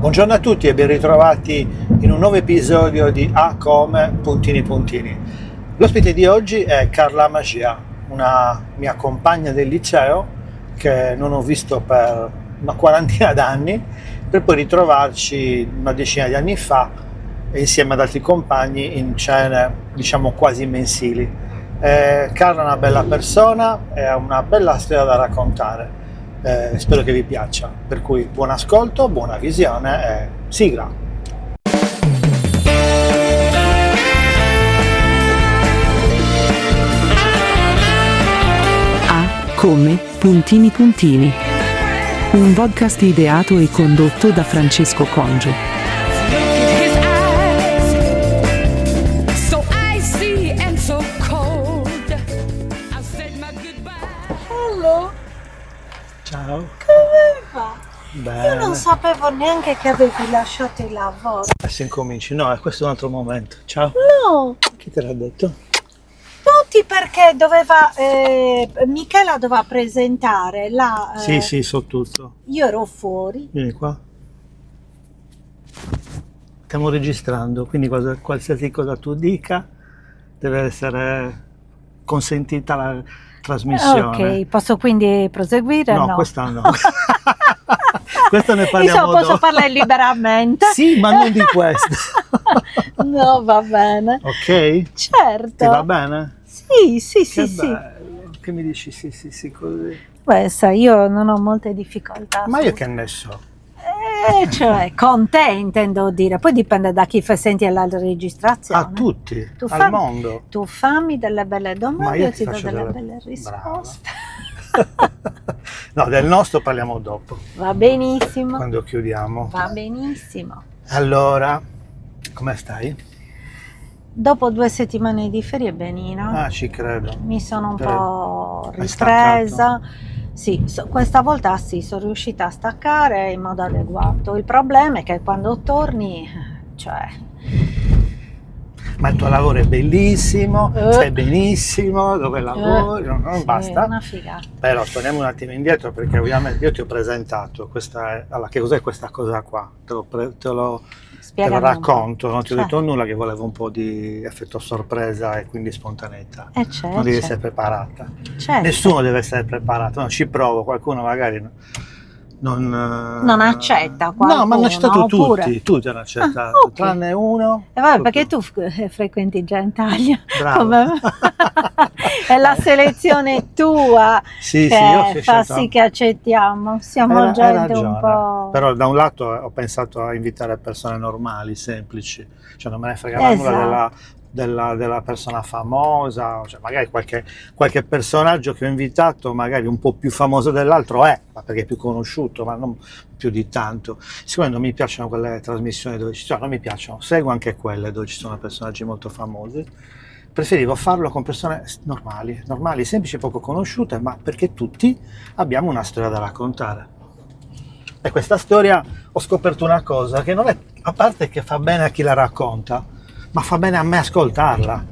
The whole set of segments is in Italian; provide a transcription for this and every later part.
Buongiorno a tutti e ben ritrovati in un nuovo episodio di A come puntini puntini. L'ospite di oggi è Carla Magia, una mia compagna del liceo che non ho visto per una quarantina d'anni, per poi ritrovarci una decina di anni fa insieme ad altri compagni in cene, diciamo, quasi mensili. Carla è una bella persona e ha una bella storia da raccontare. Spero che vi piaccia, per cui buon ascolto, buona visione e sigla. A come puntini puntini, un podcast ideato e condotto da Francesco Congio. Ciao. Come va? Bene. Io non sapevo neanche che avevi lasciato il lavoro. Adesso incominci. No, questo è un altro momento. Ciao. No, Chi te l'ha detto? tutti perché Michela doveva presentare la... Sì, so tutto. Io ero fuori. Vieni qua. Stiamo registrando, quindi qualsiasi cosa tu dica deve essere consentita la trasmissione. Ok, posso quindi proseguire? No, No. questa no. Questo ne parliamo Insomma, posso dopo. parlare liberamente? Sì, ma non di questo. No, va bene. Ok? Certo. Ti va bene? Sì, Che sì. bello. Che mi dici sì così? Beh, sai, io non ho molte difficoltà. Ma io che ne so? Cioè, con te intendo dire, poi dipende da chi fa senti la registrazione. A tutti, Tu al fammi- mondo. Tu fammi delle belle Ma domande, io io ti ti do faccio delle delle- belle risposte. No, del nostro parliamo dopo, Va benissimo, quando chiudiamo. va benissimo. Allora, come stai? Dopo 2 settimane di ferie, benino. Ah, ci credo. Mi sono un Però po' hai ripresa. Sì, questa volta sì, sono riuscita a staccare in modo adeguato. Il problema è che quando torni, cioè... Ma il tuo lavoro è bellissimo, stai benissimo, dove lavori, non sì, basta. Una figata. Però torniamo un attimo indietro perché ovviamente io ti ho presentato allora, che cos'è questa cosa qua? Te lo Spiegami un po'. racconto, non ti ho Certo. detto nulla, che volevo un po' di effetto sorpresa e quindi spontaneità. Certo, Non devi essere preparata. certo. Nessuno deve essere preparato, no, ci provo, qualcuno magari Non accetta No, ma hanno qualcuno, accettato oppure- tutti hanno accettato, ok. tranne uno. E vabbè, tutto. perché tu frequenti già in Italia, Bravo. come me. È la selezione tua Sì, che io ho fa scelto- sì che accettiamo. Siamo Hai gente ragione. un po'... Però da un lato ho pensato a invitare persone normali, semplici, cioè non me ne fregava nulla della persona famosa, cioè magari qualche personaggio che ho invitato, magari un po' più famoso dell'altro ma perché è più conosciuto, ma non più di tanto. Siccome non mi piacciono quelle trasmissioni dove non mi piacciono, seguo anche quelle dove ci sono personaggi molto famosi. Preferivo farlo con persone normali, semplici, poco conosciute, ma perché tutti abbiamo una storia da raccontare. E questa storia ho scoperto una cosa, che non è, a parte che fa bene a chi la racconta, ma fa bene a me ascoltarla.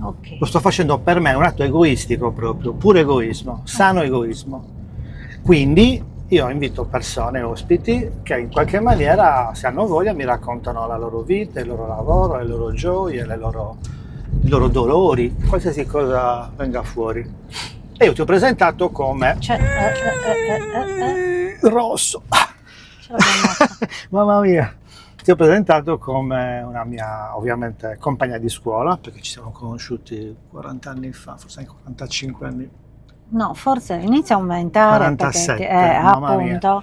Ok. Lo sto facendo per me, è un atto egoistico proprio, pure egoismo, sano egoismo. Quindi io invito persone, ospiti, che in qualche maniera, se hanno voglia, mi raccontano la loro vita, il loro lavoro, le loro gioie, i loro dolori, qualsiasi cosa venga fuori. E io ti ho presentato come Rosso. Ce l'abbiamo fatta. Mamma mia. Ti ho presentato come una mia, ovviamente, compagna di scuola, perché ci siamo conosciuti 40 anni fa, forse anche 45 anni. No, forse inizia a aumentare 47, perché mamma mia. appunto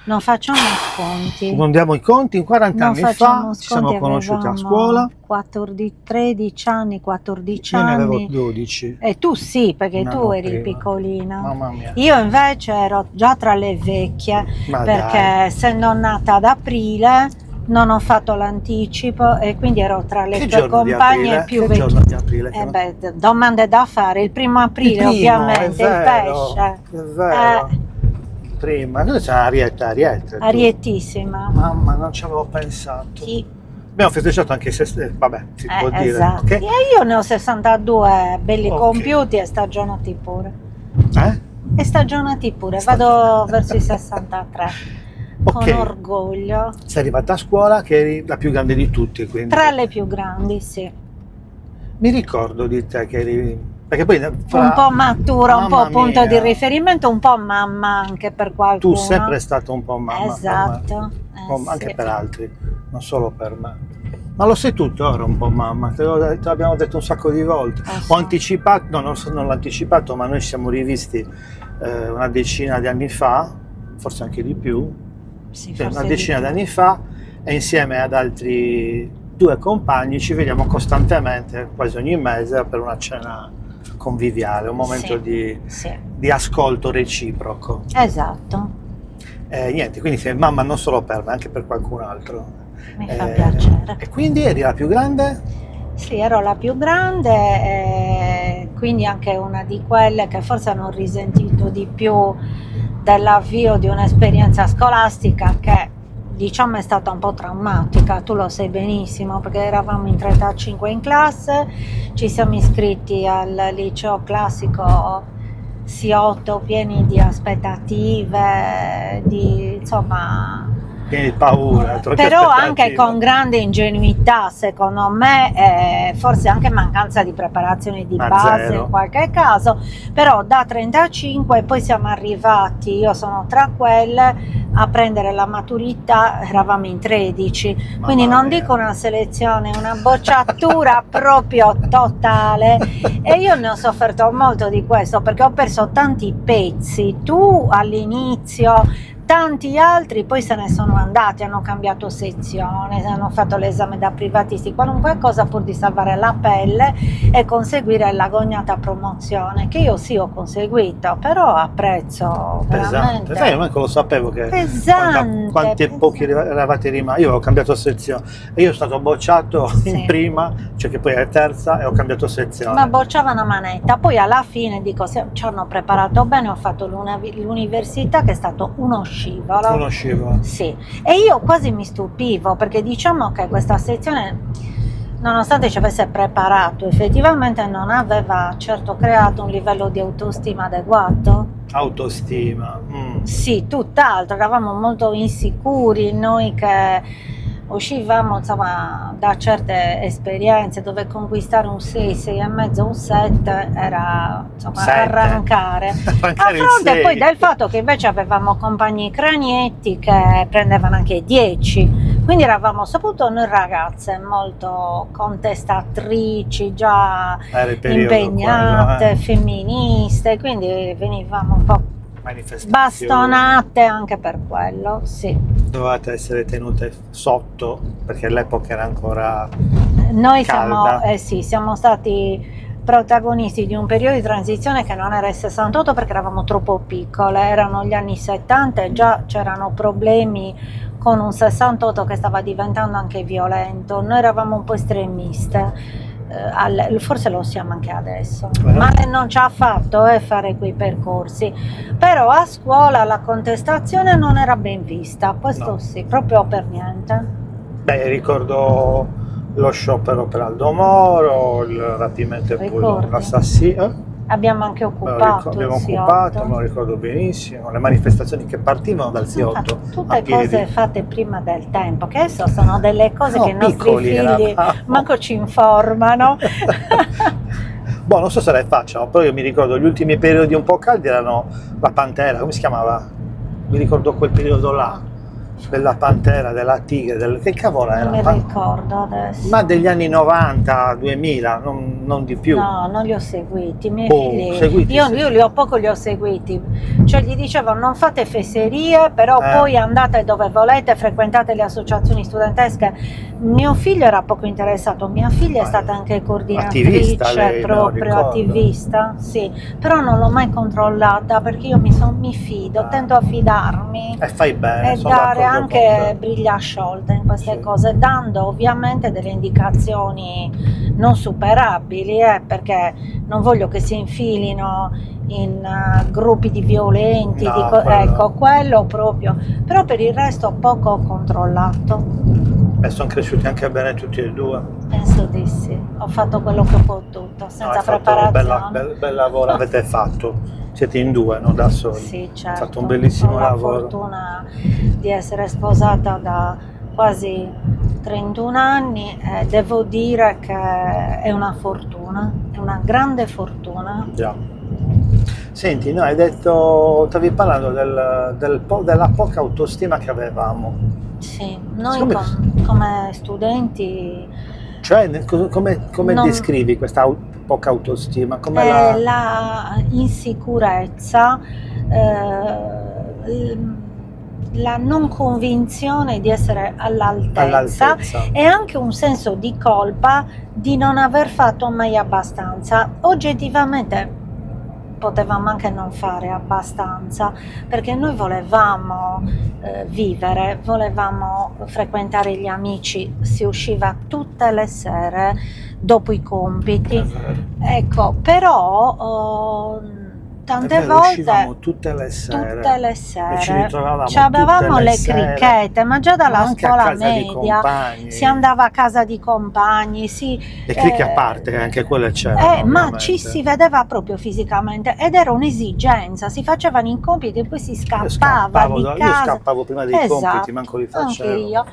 non facciamo sconti. Non diamo i conti, 40 Non anni fa facciamo ci siamo sconti, conosciuti a avevamo scuola. 13 anni, 14 Io ne avevo anni. 12. E tu sì, perché Un tu anno eri prima. piccolina. Mamma mia. Io invece ero già tra le vecchie, Ma perché dai. essendo nata ad aprile non ho fatto l'anticipo e quindi ero tra le Che tue giorno di compagne aprile? più Che vecchie. giorno di aprile? Che non- Domande da fare. Il 1° aprile, Primo, ovviamente, è vero, il pesce. È vero. Prima, noi siamo Ariete. tu. Ariettissima. Mamma, non ci avevo pensato. Sì. Abbiamo festeggiato anche se vabbè, si può dire. Esatto. Ok? E io ne ho 62 belli Ok. compiuti e stagionati pure. Eh? E stagionati pure, vado verso i 63. con Ok. orgoglio. Sei arrivata a scuola che eri la più grande di tutti, quindi. Tra le più grandi, sì. Mi ricordo di te che eri. Perché poi Un po' matura, un po' Mamma punto di mia. riferimento, un po' mamma anche per qualcuno. Tu sempre stato un po' mamma Esatto, per me. Anche sì. per altri, non solo per me. Ma lo sei tuttora un po' mamma, te l'abbiamo detto un sacco di volte. Lo Ho so. anticipato, no, non l'ho anticipato, ma noi ci siamo rivisti una decina di anni fa, forse anche di più, Sì, sì, forse una di decina più. di anni fa, e insieme ad altri 2 compagni ci vediamo costantemente, quasi ogni mese, per una cena conviviale, un momento Sì, sì, di ascolto reciproco. esatto. Niente, quindi sei mamma non solo per me, anche per qualcun altro. Mi fa piacere. E quindi eri la più grande? Sì, ero la più grande, quindi anche una di quelle che forse hanno risentito di più dell'avvio di un'esperienza scolastica che diciamo è stata un po' traumatica, tu lo sai benissimo, perché eravamo in 35 in classe, ci siamo iscritti al liceo classico Siotto pieni di aspettative, insomma. Pieni di paura, troppe Però aspettative. anche con grande ingenuità, secondo me, forse anche mancanza di preparazione di Ma base zero. in qualche caso, però da 35 poi siamo arrivati, io sono tra quelle, a prendere la maturità, eravamo in 13, quindi Mamma non mia. dico una selezione, una bocciatura proprio totale, e io ne ho sofferto molto di questo perché ho perso tanti pezzi, tu all'inizio, tanti altri poi se ne sono andati, hanno cambiato sezione, hanno fatto l'esame da privatisti, qualunque cosa pur di salvare la pelle e conseguire l'agognata promozione, che io sì ho conseguito, però a prezzo Pesante. veramente Sai, io manco lo sapevo che pesante. quanti pochi eravate rimasti. Io ho cambiato sezione e io sono stato bocciato in Sì. prima, cioè che poi è terza, e ho cambiato sezione. Ma bocciavano a manetta, poi alla fine dico ci hanno preparato bene, ho fatto l'università che è stato uno scivolo. Conoscevo. Sì, e io quasi mi stupivo perché diciamo che questa sezione, nonostante ci avesse preparato, effettivamente non aveva certo creato un livello di autostima adeguato. Autostima. Sì, tutt'altro, eravamo molto insicuri, noi che uscivamo insomma da certe esperienze dove conquistare un 6, 6,5, un 7 era insomma 7. arrancare. A Arrancare il fronte 6. poi del fatto che invece avevamo compagni cranietti che prendevano anche 10, quindi eravamo soprattutto noi ragazze molto contestatrici, già Era il periodo impegnate, quello, femministe, quindi venivamo un po' manifestazioni. bastonate anche per quello, sì. Dovevate essere tenute sotto perché l'epoca era ancora Noi calda. siamo stati protagonisti di un periodo di transizione che non era il 68 perché eravamo troppo piccole, erano gli anni 70 e già c'erano problemi con un 68 che stava diventando anche violento, noi eravamo un po' estremiste. Forse lo siamo anche adesso, male non ci ha fatto fare quei percorsi, però a scuola la contestazione non era ben vista, questo No. sì, proprio per niente. Beh, ricordo lo sciopero per Aldo Moro, il rapimento e poi Ricordi? l'assassinio. Abbiamo anche occupato Abbiamo il occupato, Siotto. me lo ricordo benissimo, le manifestazioni che partivano dal Siotto Infatti, a tutte piedi. cose fatte prima del tempo, che adesso sono delle cose No, che i nostri piccoli figli eravamo. manco ci informano. Boh, non so se le facciano, però io mi ricordo gli ultimi periodi un po' caldi erano la Pantera, come si chiamava? Mi ricordo quel periodo là, della Pantera, della Tigre, che cavolo era? Non mi ricordo adesso. Ma degli anni 90, 2000, non di più. No, non li ho seguiti, i miei Oh, figli. seguiti, Io sì. li ho seguiti. Cioè gli dicevo non fate fesserie, però poi andate dove volete, frequentate le associazioni studentesche. Mio figlio era poco interessato, mia figlia è stata anche coordinatrice, attivista lei, me lo proprio ricordo. attivista, sì, però non l'ho mai controllata perché io mi fido, tento a fidarmi E fai bene, e sono dare d'accordo anche con te. briglia sciolta in queste Sì. cose, dando ovviamente delle indicazioni non superabili, perché non voglio che si infilino in gruppi di violenti, No, ecco, quello proprio, però per il resto poco ho controllato, E sono cresciuti anche bene tutti e due. penso di sì, ho fatto quello che ho potuto, senza Hai fatto preparazione. bel lavoro avete fatto. Siete in due, non da soli. Sì, certo. Hai fatto un bellissimo Ho lavoro. la fortuna di essere sposata da quasi 31 anni e devo dire che è una fortuna, è una grande fortuna. Già. Senti, no, hai detto, stavi parlando della poca autostima che avevamo. Sì, noi Siccome- come studenti Cioè, come Non- descrivi questa poca autostima? Come è la... la insicurezza, la non convinzione di essere all'altezza e anche un senso di colpa di non aver fatto mai abbastanza. Oggettivamente potevamo anche non fare abbastanza, perché noi volevamo vivere, volevamo frequentare gli amici, si usciva tutte le sere dopo i compiti. È vero. Ecco, però tante È vero, volte uscivamo tutte le sere e ci ritrovavamo avevamo tutte le le sere, cricchette, ma già dalla anche a scuola casa di media compagni. si andava a casa di compagni, Le cricche a parte, anche quelle c'erano. ma ovviamente. ci si vedeva proprio fisicamente ed era un'esigenza, si facevano i compiti e poi si scappava di Io casa. scappavo prima dei Esatto, compiti, manco li facevo. anche io.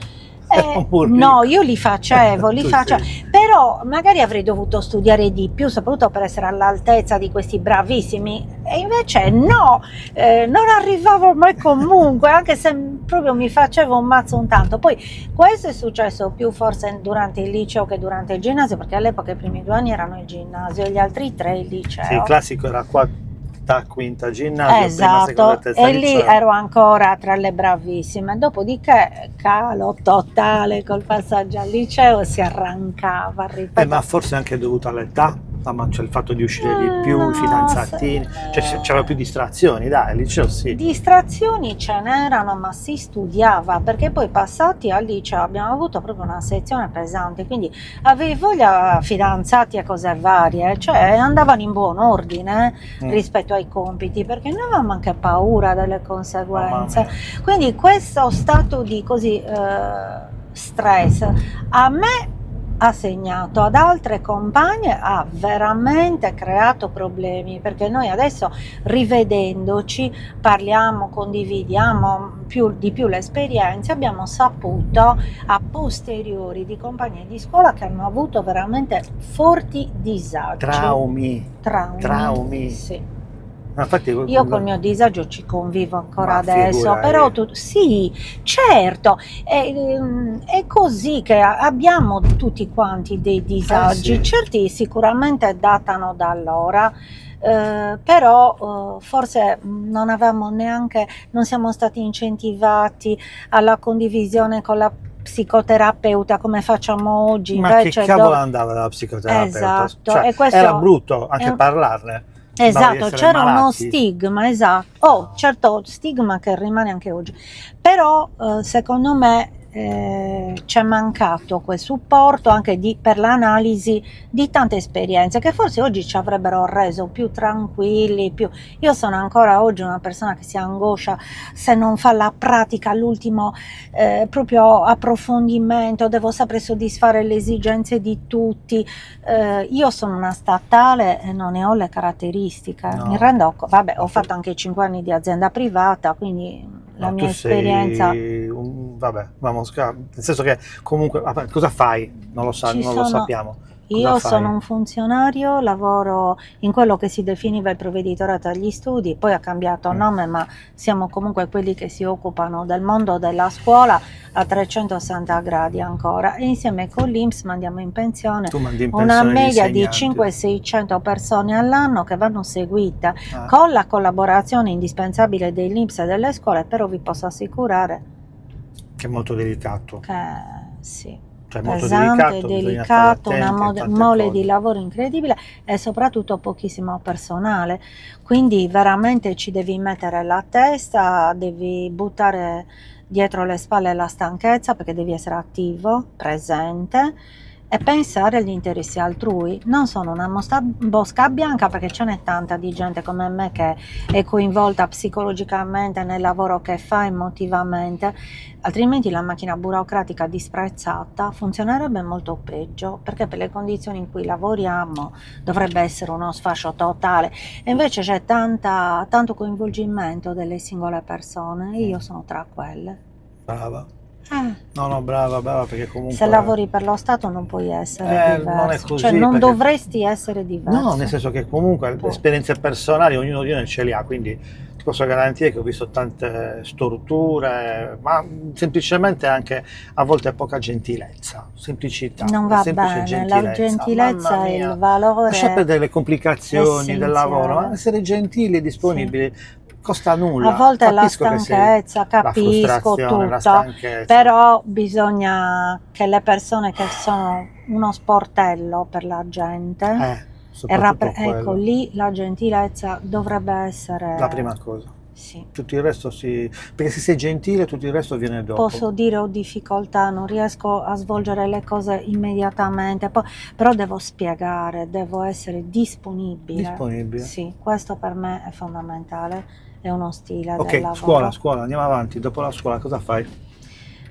Un No, io li facevo, Tu sì. però magari avrei dovuto studiare di più, soprattutto per essere all'altezza di questi bravissimi, e invece no, non arrivavo mai comunque, anche se proprio mi facevo un mazzo un tanto. Poi questo è successo più forse durante il liceo che durante il ginnasio, perché all'epoca i primi 2 anni erano il ginnasio e gli altri 3 il liceo. Sì, il classico era quarta, quinta ginnasio, prima, Esatto, seconda, terza e lì liceo. ero ancora tra le bravissime, dopodiché calo totale col passaggio al liceo, si arrancava, ripeto. Ma forse anche dovuto all'età, ma c'è il fatto di uscire di più, No, i fidanzatini, cioè c'erano più distrazioni, dai, al liceo sì. Distrazioni ce n'erano, ma si studiava, perché poi passati al liceo abbiamo avuto proprio una sezione pesante, quindi avevi voglia fidanzati e cose varie, cioè andavano in buon ordine rispetto ai compiti, perché noi avevamo anche paura delle conseguenze. Quindi questo stato di così stress a me ha segnato, ad altre compagne ha veramente creato problemi, perché noi adesso rivedendoci parliamo, condividiamo di più le esperienze, abbiamo saputo a posteriori di compagnie di scuola che hanno avuto veramente forti disagi. Traumi. Sì. Infatti, io col mio disagio ci convivo ancora adesso, figurati. però sì, certo, è così che abbiamo tutti quanti dei disagi, sì. certi sicuramente datano da allora. Però forse non avevamo neanche, non siamo stati incentivati alla condivisione con la psicoterapeuta come facciamo oggi. Ma invece che cavolo andava dalla psicoterapeuta? Esatto, Cioè, e questo era brutto anche parlarne. Esatto, c'era uno stigma, esatto, certo stigma che rimane anche oggi, però secondo me c'è mancato quel supporto anche per l'analisi di tante esperienze che forse oggi ci avrebbero reso più tranquilli, io sono ancora oggi una persona che si angoscia se non fa la pratica all'ultimo proprio approfondimento, devo sempre soddisfare le esigenze di tutti. Io sono una statale e non ne ho le caratteristiche, No. mi rendo conto, vabbè, ho fatto anche 5 anni di azienda privata, quindi la mia esperienza. Vabbè, nel senso che comunque, cosa fai? Non lo sappiamo. Io sono un funzionario, lavoro in quello che si definiva il provveditorato agli studi, poi ha cambiato nome, ma siamo comunque quelli che si occupano del mondo della scuola a 360 gradi ancora, e insieme con l'INPS mandiamo in pensione una media di 500-600 persone all'anno che vanno seguite con la collaborazione indispensabile dell'INPS e delle scuole, però vi posso assicurare che è molto delicato. Che sì. Cioè, molto Pesante, delicato, una mole cose. di lavoro incredibile e soprattutto pochissimo personale, quindi veramente ci devi mettere la testa, devi buttare dietro le spalle la stanchezza perché devi essere attivo, presente, e pensare agli interessi altrui. Non sono una mosca bianca, perché ce n'è tanta di gente come me che è coinvolta psicologicamente nel lavoro che fa, emotivamente, altrimenti la macchina burocratica disprezzata funzionerebbe molto peggio, perché per le condizioni in cui lavoriamo dovrebbe essere uno sfascio totale, e invece c'è tanto coinvolgimento delle singole persone, e io sono tra quelle. Brava. No, brava, perché comunque... Se lavori per lo Stato non puoi essere diverso, non è così, cioè non perché... dovresti essere diverso. No, nel senso che comunque esperienze personali ognuno di noi ce li ha, quindi ti posso garantire che ho visto tante storture, ma semplicemente anche a volte poca gentilezza, semplicità. Non va semplice bene, la gentilezza e il valore... Lascia perdere le complicazioni essenziale del lavoro, ma essere gentili e disponibili... Costa nulla. A volte Capisco la stanchezza, capisco tutto, però bisogna che le persone che sono uno sportello per la gente, ecco, lì la gentilezza dovrebbe essere la prima cosa. Sì. Tutto il resto perché se sei gentile tutto il resto viene dopo. Posso dire ho difficoltà, non riesco a svolgere le cose immediatamente, però devo spiegare, devo essere disponibile. Sì, questo per me è fondamentale. È uno stile del lavoro. Scuola, andiamo avanti. Dopo la scuola cosa fai?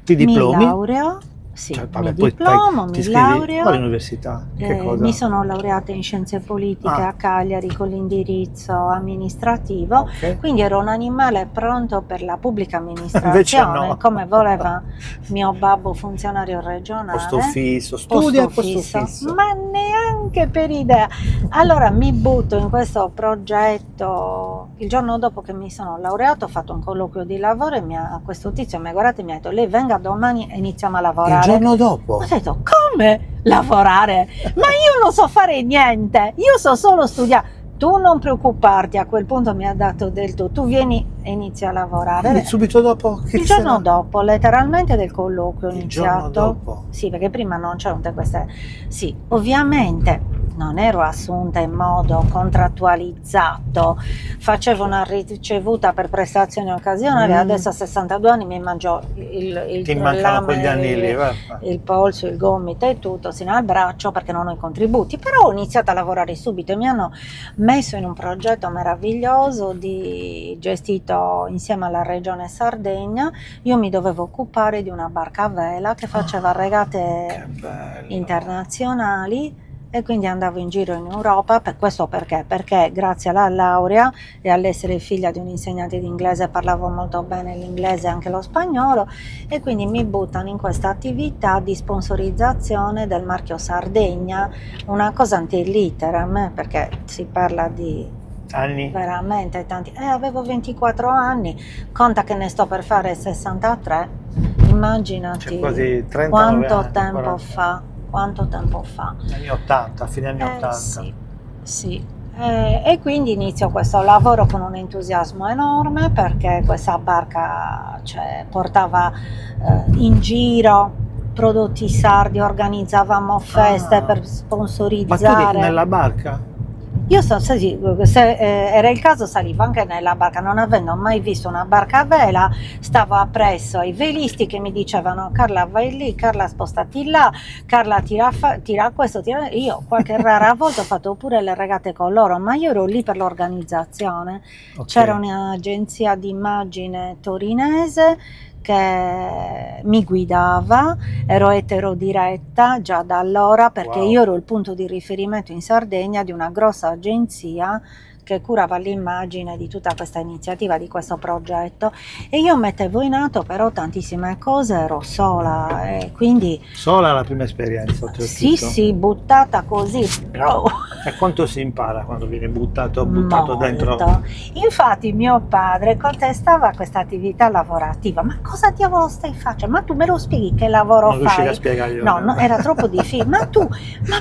Ti diplomi? Mi laureo, sì, mi diplomo, mi laureo. Quale università? Che cosa? Mi sono laureata in scienze politiche a Cagliari con l'indirizzo amministrativo, quindi ero un animale pronto per la pubblica amministrazione, come voleva mio babbo funzionario regionale. Posto fisso, studia posto fisso. Ma neanche per idea. Allora mi butto in questo progetto. Il giorno dopo che mi sono laureato ho fatto un colloquio di lavoro e questo tizio mi ha guardato e mi ha detto: lei venga domani e iniziamo a lavorare. Il giorno dopo? Ho detto: come lavorare? Ma io non so fare niente, io so solo studiare. Tu non preoccuparti, a quel punto mi ha dato del tu vieni e inizi a lavorare. Quindi subito dopo? Il giorno dopo, letteralmente del colloquio ho iniziato. Il giorno dopo? Sì, perché prima non c'erano tutte queste... Sì, ovviamente non ero assunta in modo contrattualizzato, facevo una ricevuta per prestazioni occasionali, adesso a 62 anni mi mangio Ti mancano quegli anni lì, il polso, il gomito e tutto, sino al braccio, perché non ho i contributi, però ho iniziato a lavorare subito e mi hanno messo in un progetto meraviglioso gestito insieme alla regione Sardegna. Io mi dovevo occupare di una barca a vela che faceva regate internazionali, e quindi andavo in giro in Europa. Per questo perché grazie alla laurea e all'essere figlia di un insegnante di inglese parlavo molto bene l'inglese e anche lo spagnolo, e quindi mi buttano in questa attività di sponsorizzazione del marchio Sardegna, una cosa anti-litteram, perché si parla di anni? Veramente tanti. Avevo 24 anni, conta che ne sto per fare 63, immaginati, cioè quasi 39 quanto anni, tempo 40. fa. Quanto tempo fa? Anni 80, fine anni 80. Sì. E quindi inizio questo lavoro con un entusiasmo enorme, perché questa barca portava in giro prodotti sardi, organizzavamo feste per sponsorizzare. Ma tu nella barca? Io se era il caso salivo anche nella barca, non avendo mai visto una barca a vela, stavo appresso ai velisti che mi dicevano: Carla vai lì, Carla spostati là, Carla tira questo, tira... Io qualche rara volta ho fatto pure le regate con loro, ma io ero lì per l'organizzazione. C'era un'agenzia di immagine torinese che mi guidava, ero eterodiretta già da allora, perché io ero il punto di riferimento in Sardegna di una grossa agenzia che curava l'immagine di tutta questa iniziativa, di questo progetto, e io mettevo in atto però tantissime cose, ero sola, e quindi... Sola la prima esperienza? Sì, buttata così, bro. E quanto si impara quando viene buttato dentro? Infatti mio padre contestava questa attività lavorativa: ma cosa diavolo stai facendo? Ma tu me lo spieghi che lavoro fai? Non riuscivi a spiegarglielo. No, era troppo difficile. Ma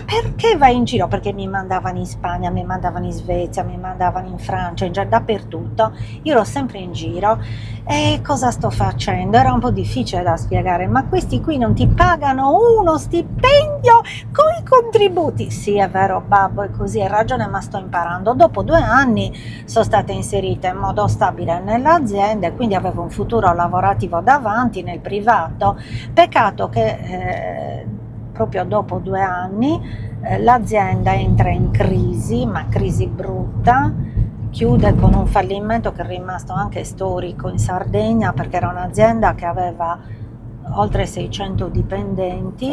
perché vai in giro? Perché mi mandavano in Spagna, mi mandavano in Svezia, mi mandavano in Francia, dappertutto. Io ero sempre in giro. E cosa sto facendo? Era un po' difficile da spiegare. Ma questi qui non ti pagano uno stipendio con i contributi? Sì, è vero babbo, è così, hai ragione, ma sto imparando. Dopo 2 anni sono stata inserita in modo stabile nell'azienda e quindi avevo un futuro lavorativo davanti nel privato. Peccato che proprio dopo 2 anni l'azienda entra in crisi, ma crisi brutta, chiude con un fallimento che è rimasto anche storico in Sardegna, perché era un'azienda che aveva oltre 600 dipendenti,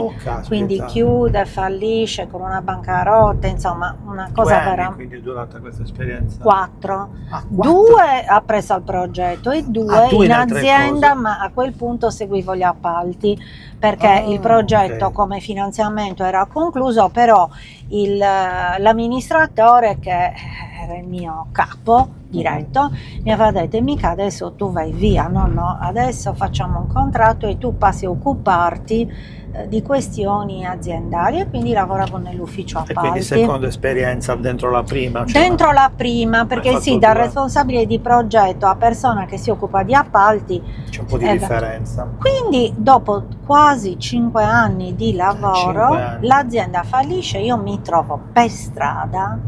quindi chiude, fallisce con una bancarotta, insomma una cosa vera. Quindi è durata questa esperienza? 4. 4. 2 ha preso il progetto e 2 in azienda, ma a quel punto seguivo gli appalti, perché il progetto come finanziamento era concluso, però l'amministratore, che era il mio capo diretto, mi aveva detto: mica adesso tu vai via, no, adesso facciamo un contratto e tu passi a occuparti di questioni aziendali, e quindi lavoravo nell'ufficio appalti. E quindi seconda esperienza dentro la prima? Dentro la prima, perché sì, da responsabile di progetto a persona che si occupa di appalti c'è un po' di differenza. Quindi dopo quasi 5 anni di lavoro l'azienda fallisce, io mi trovo per strada.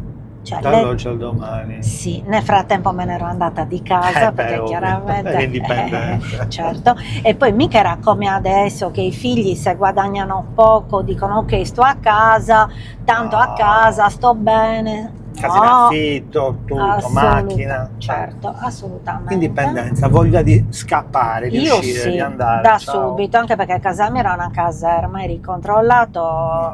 Dall'oggi al domani. Sì, nel frattempo me ne ero andata di casa, perché chiaramente è indipendente. Certo, e poi mica era come adesso che i figli, se guadagnano poco, dicono ok, sto a casa, tanto a casa sto bene. Casa in affitto, tutto, macchina. Certo, assolutamente. Indipendenza, voglia di scappare, di uscire, di andare. Da subito, anche perché casa mia era una caserma, eri controllato,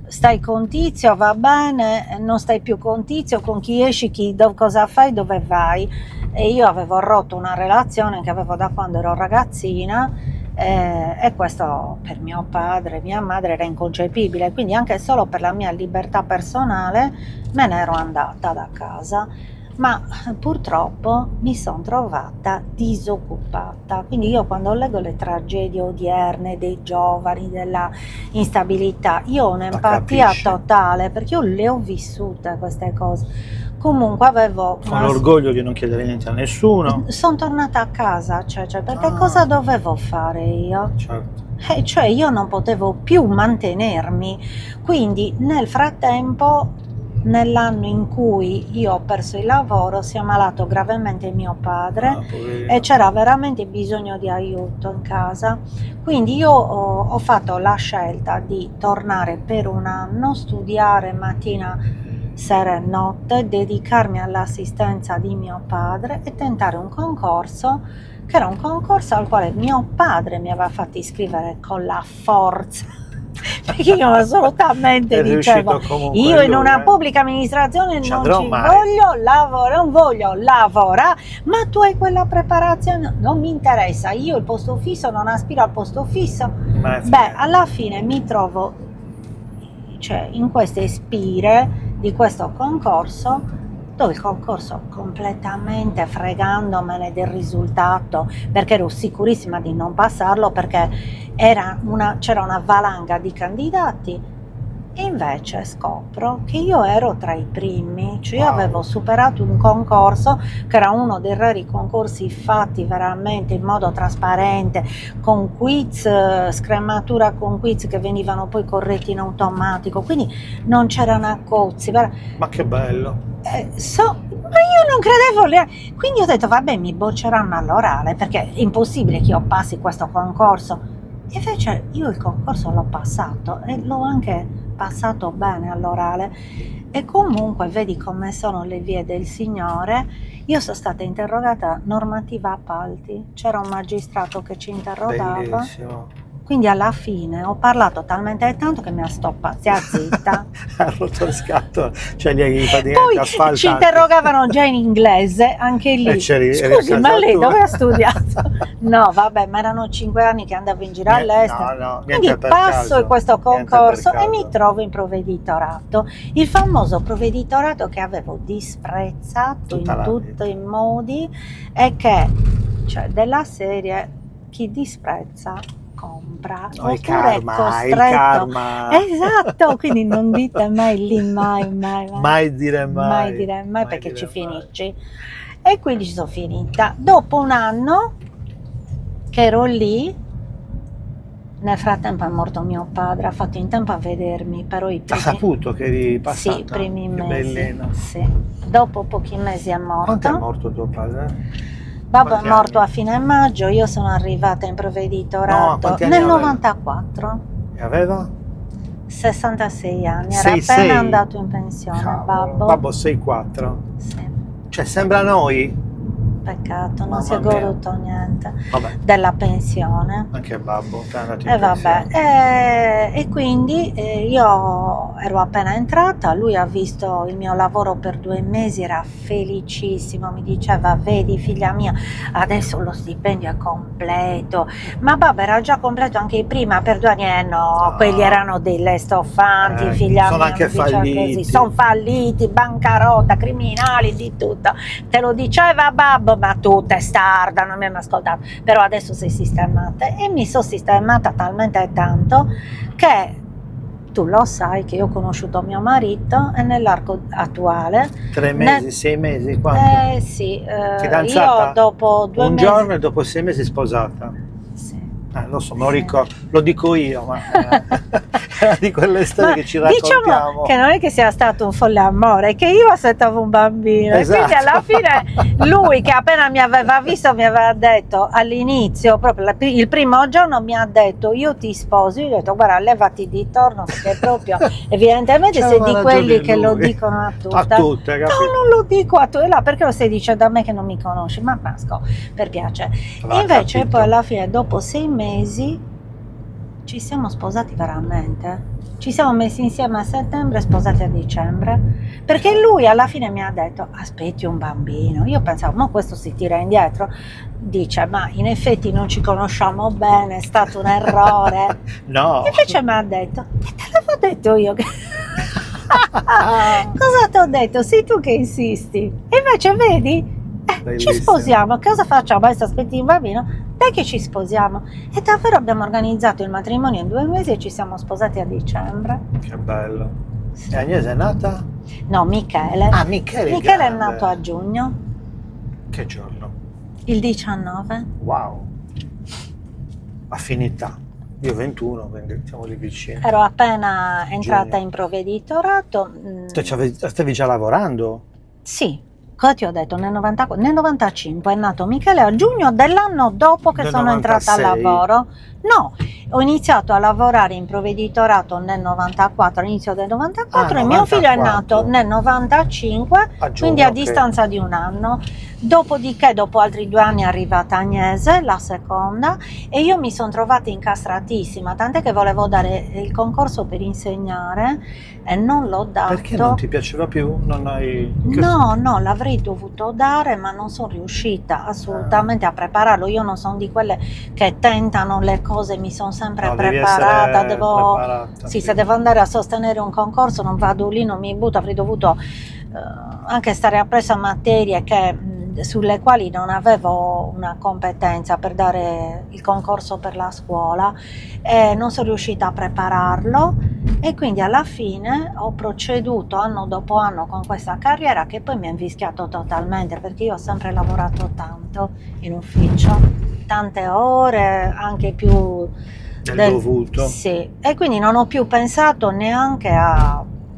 stai con Tizio, va bene, non stai più con Tizio, con chi esci, cosa fai, dove vai. E io avevo rotto una relazione che avevo da quando ero ragazzina, e questo per mio padre e mia madre era inconcepibile, quindi anche solo per la mia libertà personale me ne ero andata da casa, ma purtroppo mi sono trovata disoccupata. Quindi io, quando leggo le tragedie odierne dei giovani, della instabilità, io ho un'empatia totale, perché io le ho vissute queste cose. Comunque avevo con l'orgoglio di non chiedere niente a nessuno. Sono tornata a casa, perché cosa dovevo fare io? Certo. Cioè io non potevo più mantenermi, quindi nel frattempo, nell'anno in cui io ho perso il lavoro, si è ammalato gravemente mio padre, e c'era veramente bisogno di aiuto in casa, quindi io ho fatto la scelta di tornare per un anno, studiare mattina, sera e notte, dedicarmi all'assistenza di mio padre e tentare un concorso, che era un concorso al quale mio padre mi aveva fatto iscrivere con la forza, perché io assolutamente dicevo, io in una pubblica amministrazione non voglio lavorare, ma tu hai quella preparazione, non mi interessa, io il posto fisso, non aspiro al posto fisso. Alla fine mi trovo in queste spire di questo concorso, dove il concorso completamente fregandomene del risultato, perché ero sicurissima di non passarlo, perché c'era una valanga di candidati, e invece scopro che io ero tra i primi, io avevo superato un concorso che era uno dei rari concorsi fatti veramente in modo trasparente, con quiz, scrematura con quiz che venivano poi corretti in automatico, quindi non c'erano accozzi. Ma che bello! Ma io non credevo, quindi ho detto vabbè, mi bocceranno all'orale, perché è impossibile che io passi questo concorso. E invece io il concorso l'ho passato, e l'ho anche passato bene all'orale. E comunque vedi come sono le vie del Signore. Io sono stata interrogata normativa appalti, c'era un magistrato che ci interrogava. Bellissimo. Quindi alla fine ho parlato talmente tanto che mi ha stoppato, stia zitta. Ha rotto il scatto, gli poi asfaltati. Ci interrogavano già in inglese, anche lì. Scusi, ma lei dove ha studiato? No, vabbè, ma erano 5 anni che andavo in giro all'estero. Quindi passo in questo concorso e mi trovo in provveditorato. Il famoso provveditorato che avevo disprezzato in tutti i modi, e che, della serie, chi disprezza compra, il karma. Esatto, quindi non dite mai lì, mai dire mai perché ci finisci. E quindi ci sono finita. Dopo un anno che ero lì, nel frattempo è morto mio padre, ha fatto in tempo a vedermi, però ha saputo che eri passata? Sì, i primi mesi. Bellina. Sì. Dopo pochi mesi è morto. Quanto è morto tuo padre? Babbo è morto a fine maggio, io sono arrivata in provveditorato nel 94. E aveva? 66 anni, era 66? appena andato in pensione, Cavolo, babbo. babbo 6-4. Sì, Cioè, sembra noi. peccato, non Mamma si è mia. goduto niente Vabbè, della pensione. anche babbo che è andato in E vabbè, pensione. e quindi io ero appena entrata, lui ha visto il mio lavoro per 2 mesi, era felicissimo, mi diceva: vedi figlia mia, adesso lo stipendio è completo, ma babà era già completo anche prima, per 2 anni, no, quelli erano delle stoffanti, figlia sono mia, anche non diceva falliti. così, sono falliti, bancarotta, criminali, di tutto, te lo diceva babbo, ma tu testarda, non mi hai mai ascoltato, però adesso sei sistemata, e mi sono sistemata talmente tanto che tu lo sai che io ho conosciuto mio marito e nell'arco attuale 3 mesi, 6 mesi, quanto? sì, Fidanzata? io dopo 2 un mesi giorno e dopo 6 mesi sposata. sì. Lo so, me lo Sì. ricordo, lo dico io, ma di quelle storie Ma che ci diciamo raccontiamo. che non è che sia stato un folle amore, è che io aspettavo un bambino, Esatto. e quindi alla fine lui, che appena mi aveva visto, mi aveva detto all'inizio, proprio il primo giorno, mi ha detto: io ti sposo. Io gli ho detto: guarda, levati di torno, perché proprio evidentemente sei C'aveva di quelli ragione che lo lui. dicono a tutte. A tutte, capito? No, non lo dico a tu, e là, perché lo stai dicendo a me che non mi conosci? Ma Pasco, per piacere. Aveva E invece capito. poi alla fine, dopo 6 mesi, ci siamo sposati veramente. Ci siamo messi insieme a settembre e sposati a dicembre, perché lui alla fine mi ha detto: aspetti un bambino. Io pensavo, ma questo si tira indietro, dice: ma in effetti non ci conosciamo bene, è stato un errore. No. E invece mi ha detto: e te l'avevo detto io che... Cosa ti ho detto? Sei tu che insisti. E invece vedi, ci Bellissimo. sposiamo. Cosa facciamo? Adesso aspetti un bambino? Dai che ci sposiamo. E davvero abbiamo organizzato il matrimonio in 2 mesi e ci siamo sposati a dicembre. Che bello. Sì. E Agnese è nata? No, Michele. Ah, Michele. Michele è grande. nato a giugno, Che giorno? il 19. Wow. Affinità. Io 21, quindi siamo lì vicini. Ero appena entrata Giugno. in provveditorato. Tu stavi già lavorando? Sì, cosa ti ho detto? Nel 94, nel 95 è nato Michele, a giugno dell'anno dopo che Del sono entrata al 96. lavoro. No, ho iniziato a lavorare in provveditorato nel 94, all'inizio del 94, Ah, e mio figlio è 94. nato nel 95, A giugno, quindi a ok. distanza di 1 anno. Dopodiché, dopo altri 2 anni, è arrivata Agnese, la seconda, e io mi sono trovata incastratissima, tant'è che volevo dare il concorso per insegnare e non l'ho dato. Perché non ti piaceva più? Non hai... No, l'avrei dovuto dare, ma non sono riuscita assolutamente a prepararlo. Io non sono di quelle che tentano le cose, mi sono sempre No, devi preparata. essere Devo, preparata, sì, se devo andare a sostenere un concorso non vado lì, non mi butto, avrei dovuto anche stare appresso a materie sulle quali non avevo una competenza per dare il concorso per la scuola, e non sono riuscita a prepararlo, e quindi alla fine ho proceduto anno dopo anno con questa carriera, che poi mi ha invischiato totalmente, perché io ho sempre lavorato tanto in ufficio, tante ore, anche più Del dovuto. Sì, e quindi non ho più pensato neanche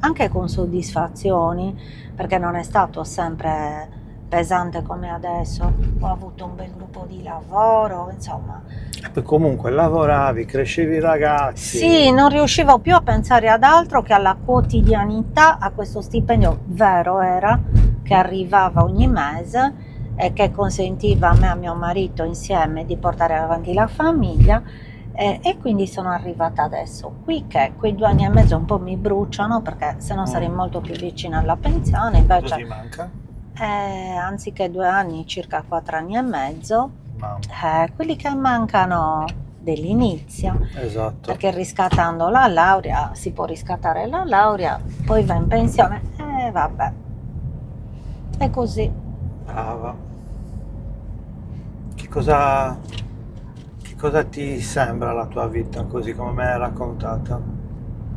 anche con soddisfazioni, perché non è stato sempre pesante come adesso. Ho avuto un bel gruppo di lavoro, insomma. E poi comunque lavoravi, crescevi i ragazzi. Sì, non riuscivo più a pensare ad altro che alla quotidianità, a questo stipendio vero era, che arrivava ogni mese e che consentiva a me e a mio marito insieme di portare avanti la famiglia. E quindi sono arrivata adesso qui, che quei 2 anni e mezzo un po' mi bruciano, perché se no sarei molto più vicina alla pensione. Cosa Invece ti manca? anziché 2 anni, circa 4 anni e mezzo, Mamma. quelli che mancano dell'inizio, Esatto. perché riscattando la laurea si può riscattare la laurea, poi va in pensione, vabbè, è così. Brava. Che cosa ti sembra la tua vita, così come me l'hai raccontata?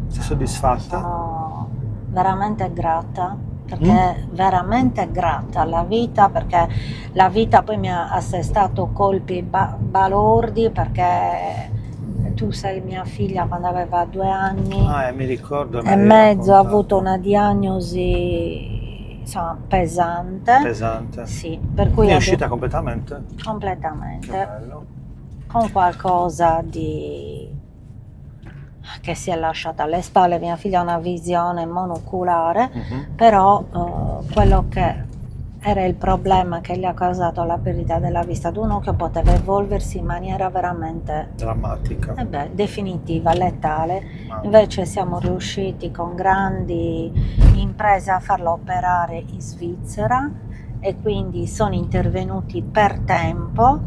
Sei soddisfatta? Sono veramente grata, perché veramente grata alla vita, perché la vita poi mi ha assestato colpi balordi, perché tu sei mia figlia quando aveva 2 anni Mi ricordo. e mezzo, ha avuto una diagnosi, insomma, pesante. Sì, per cui è uscita completamente? Che completamente, bello. con qualcosa di che si è lasciata alle spalle. Mia figlia ha una visione monoculare, però quello che era il problema che gli ha causato la perdita della vista ad un occhio poteva evolversi in maniera veramente Drammatica. definitiva, letale. Ah. Invece siamo riusciti con grandi imprese a farlo operare in Svizzera e quindi sono intervenuti per tempo.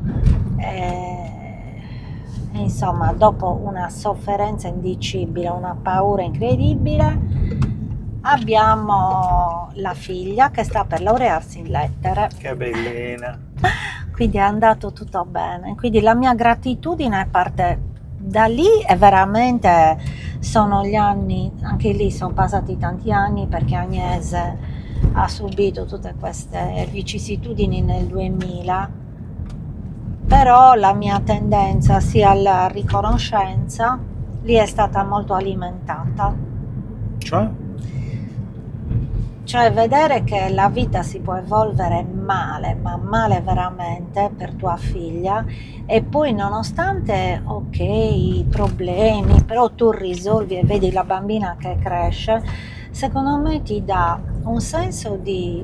Insomma, dopo una sofferenza indicibile, una paura incredibile, abbiamo la figlia che sta per laurearsi in lettere. Che bellina. Quindi è andato tutto bene. Quindi la mia gratitudine parte da lì e veramente sono gli anni, anche lì sono passati tanti anni perché Agnese ha subito tutte queste vicissitudini nel 2000, però la mia tendenza sia alla riconoscenza lì è stata molto alimentata. Cioè vedere che la vita si può evolvere male, ma male veramente per tua figlia, e poi nonostante, ok, i problemi, però tu risolvi e vedi la bambina che cresce, secondo me ti dà un senso di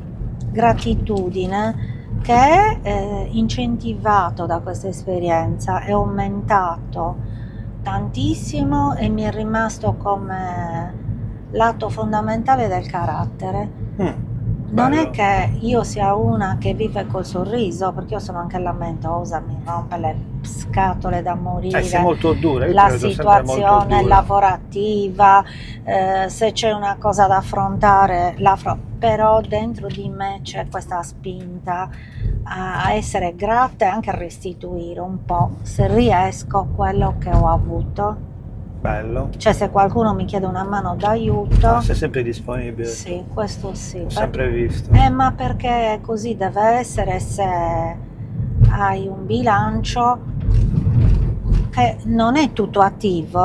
gratitudine che è incentivato da questa esperienza, è aumentato tantissimo e mi è rimasto come lato fondamentale del carattere. Non è che io sia una che vive col sorriso, perché io sono anche lamentosa, mi rompe le scatole da morire, sei molto dura, io la credo sempre molto situazione dura. lavorativa, se c'è una cosa da affrontare però dentro di me c'è questa spinta a essere grata e anche a restituire un po', se riesco, quello che ho avuto. Bello. Cioè se qualcuno mi chiede una mano d'aiuto, sei sempre disponibile. sì, questo sì. L'ho sempre visto. Ma perché così deve essere, se hai un bilancio che non è tutto attivo,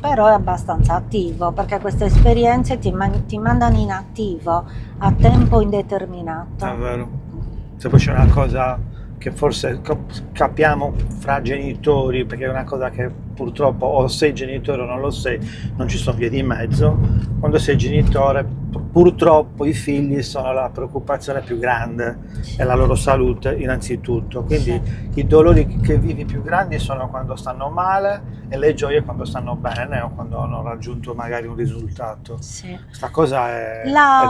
però è abbastanza attivo, perché queste esperienze ti mandano in attivo a tempo indeterminato. È vero. Se poi c'è una cosa che forse capiamo fra genitori, perché è una cosa che purtroppo o sei genitore o non lo sei, non ci sono vie di mezzo. Quando sei genitore, purtroppo i figli sono la preoccupazione più grande, è la loro salute innanzitutto, quindi i dolori che vivi più grandi sono quando stanno male e le gioie quando stanno bene o quando hanno raggiunto magari un risultato. Questa cosa è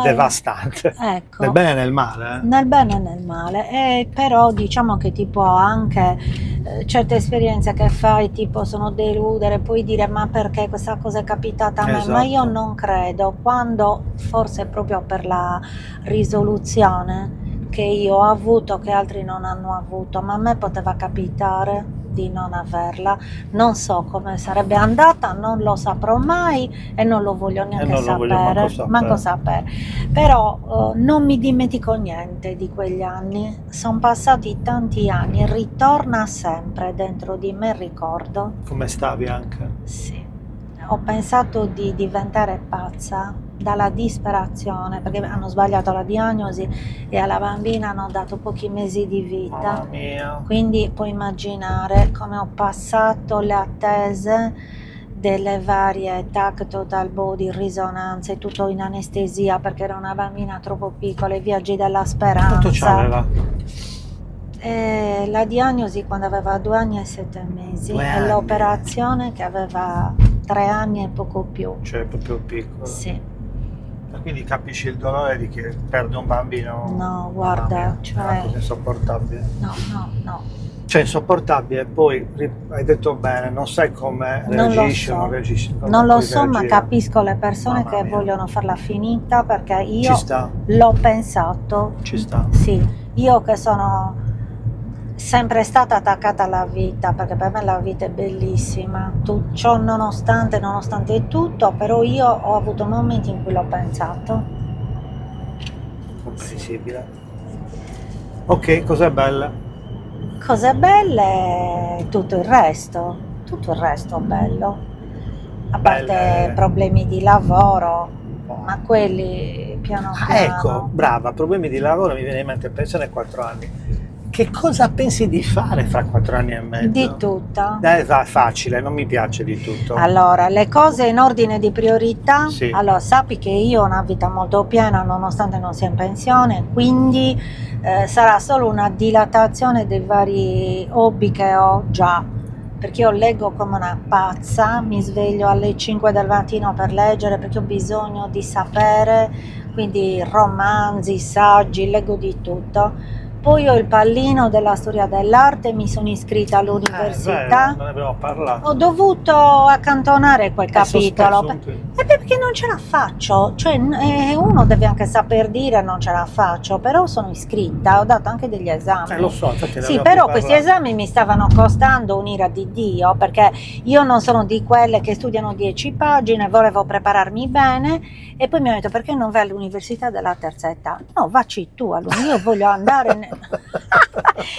devastante, ecco, nel bene e nel male. Nel bene e nel male, però diciamo che ti può anche certe esperienze che fai, tipo sono deludere, puoi dire ma perché questa cosa è capitata a me, ma io non credo, quando forse proprio per la risoluzione che io ho avuto che altri non hanno avuto, ma a me poteva capitare di non averla, non so come sarebbe andata, non lo saprò mai e non lo voglio neanche manco sapere, però non mi dimentico niente di quegli anni, sono passati tanti anni, ritorna sempre dentro di me il ricordo. Come stavi anche? Sì, ho pensato di diventare pazza dalla disperazione, perché hanno sbagliato la diagnosi e alla bambina hanno dato pochi mesi di vita. Mamma mia. Quindi puoi immaginare come ho passato le attese delle varie TAC, total body, risonanze, tutto in anestesia perché era una bambina troppo piccola, i viaggi della speranza. Quanto c'aveva? La diagnosi quando aveva 2 anni e 7 mesi e l'operazione che aveva 3 anni e poco più. Cioè proprio piccolo. Sì. Quindi capisci il dolore di chi perde un bambino? No, guarda, cioè... È insopportabile. No. Cioè insopportabile, poi hai detto bene, non sai come reagisci o non reagisci. Non lo so, ma capisco le persone che vogliono farla finita, perché io l'ho pensato. Ci sta. Sì, io che sono sempre stata attaccata alla vita, perché per me la vita è bellissima, ciò nonostante tutto, però io ho avuto momenti in cui l'ho pensato. Comprensibile. Ok, cos'è bella? Cose belle, tutto il resto bello, a parte problemi di lavoro, ma quelli piano piano. Ecco, brava, problemi di lavoro, mi viene in mente, pensione 4 anni. Che cosa pensi di fare fra 4 anni e mezzo? Di tutto. Facile, non mi piace di tutto. Allora, le cose in ordine di priorità. Sì. Allora, sappi che io ho una vita molto piena nonostante non sia in pensione, quindi sarà solo una dilatazione dei vari hobby che ho già, perché io leggo come una pazza, mi sveglio alle 5 del mattino per leggere perché ho bisogno di sapere, quindi romanzi, saggi, leggo di tutto. Poi ho il pallino della storia dell'arte, mi sono iscritta all'università. Non ne abbiamo parlato. Ho dovuto accantonare quel capitolo Sospeso perché non ce la faccio, cioè uno deve anche saper dire non ce la faccio, però sono iscritta, ho dato anche degli esami. Lo so, infatti ne Sì, abbiamo però più questi parlato. esami mi stavano costando un'ira di Dio, perché io non sono di quelle che studiano 10 pagine, volevo prepararmi bene e poi mi hanno detto perché non vai all'università della terza età? No, vacci tu, io voglio andare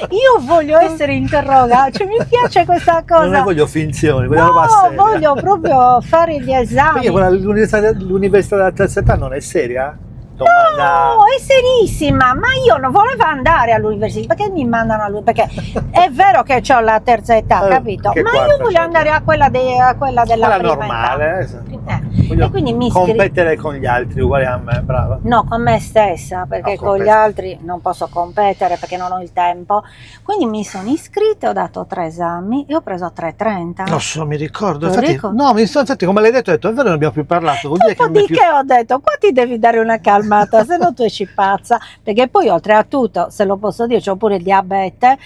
io voglio essere interrogata, cioè mi piace questa cosa. Non ne voglio finzioni, voglio No, roba seria. voglio proprio fare gli esami. Perché quella l'università della terza età non è seria? Domanda... No, è serissima, ma io non volevo andare all'università, perché mi mandano all'università? Perché è vero che ho la terza età, capito? che Ma quarta io voglio c'è? andare a quella, della Quella prima normale, età. esatto. E quindi mi competere con gli altri, uguali a me, brava. No, con me stessa, perché con gli altri non posso competere perché non ho il tempo. Quindi mi sono iscritta, ho dato 3 esami e ho preso 3,30. Lo so, mi ricordo. Lo Infatti, ricordi? no, infatti, come l'hai detto, è vero, non abbiamo più parlato. Vuol dire che non è più... Dopodiché ho detto, qua ti devi dare una calmata, se no tu esci pazza, perché poi oltre a tutto, se lo posso dire, c'ho pure il diabete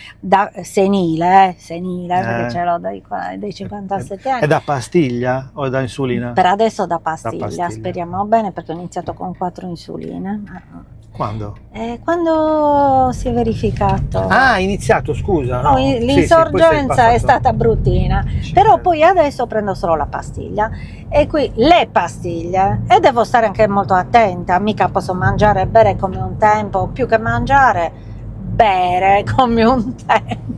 senile, perché ce l'ho dai 57 anni. È da pastiglia o da insulina? Per adesso da pastiglia, pastiglia. speriamo bene, perché ho iniziato con 4 insuline. Quando? Quando si è verificato? Ah, è iniziato, scusa. No, No? Sì, l'insorgenza poi sei è passato. stata bruttina, però poi adesso prendo solo la pastiglia e qui le pastiglie e devo stare anche molto attenta, mica posso mangiare e bere come un tempo, più che mangiare, bere come un tempo.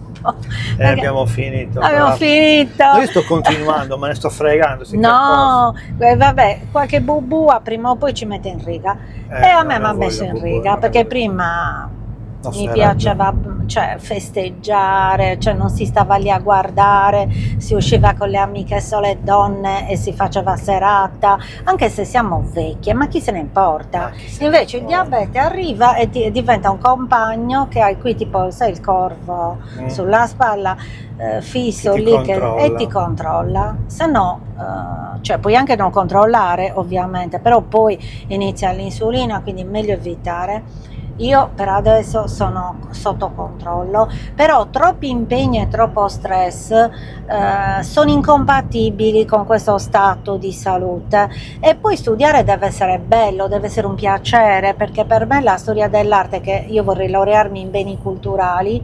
Abbiamo finito. Abbiamo finito. Io sto continuando, me ne sto fregando. No, vabbè, qualche bubua prima o poi ci mette in riga e a me mi ha messo in riga perché prima mi piaceva festeggiare, cioè non si stava lì a guardare, si usciva con le amiche sole donne e si faceva serata, anche se siamo vecchie, ma chi se ne importa? Invece il diabete arriva e diventa un compagno che hai qui tipo, sai, il corvo sulla spalla, fisso lì e ti controlla, se no cioè puoi anche non controllare ovviamente, però poi inizia l'insulina, quindi meglio evitare. Io per adesso sono sotto controllo, però troppi impegni e troppo stress sono incompatibili con questo stato di salute. E poi studiare deve essere bello, deve essere un piacere, perché per me la storia dell'arte, che io vorrei laurearmi in beni culturali,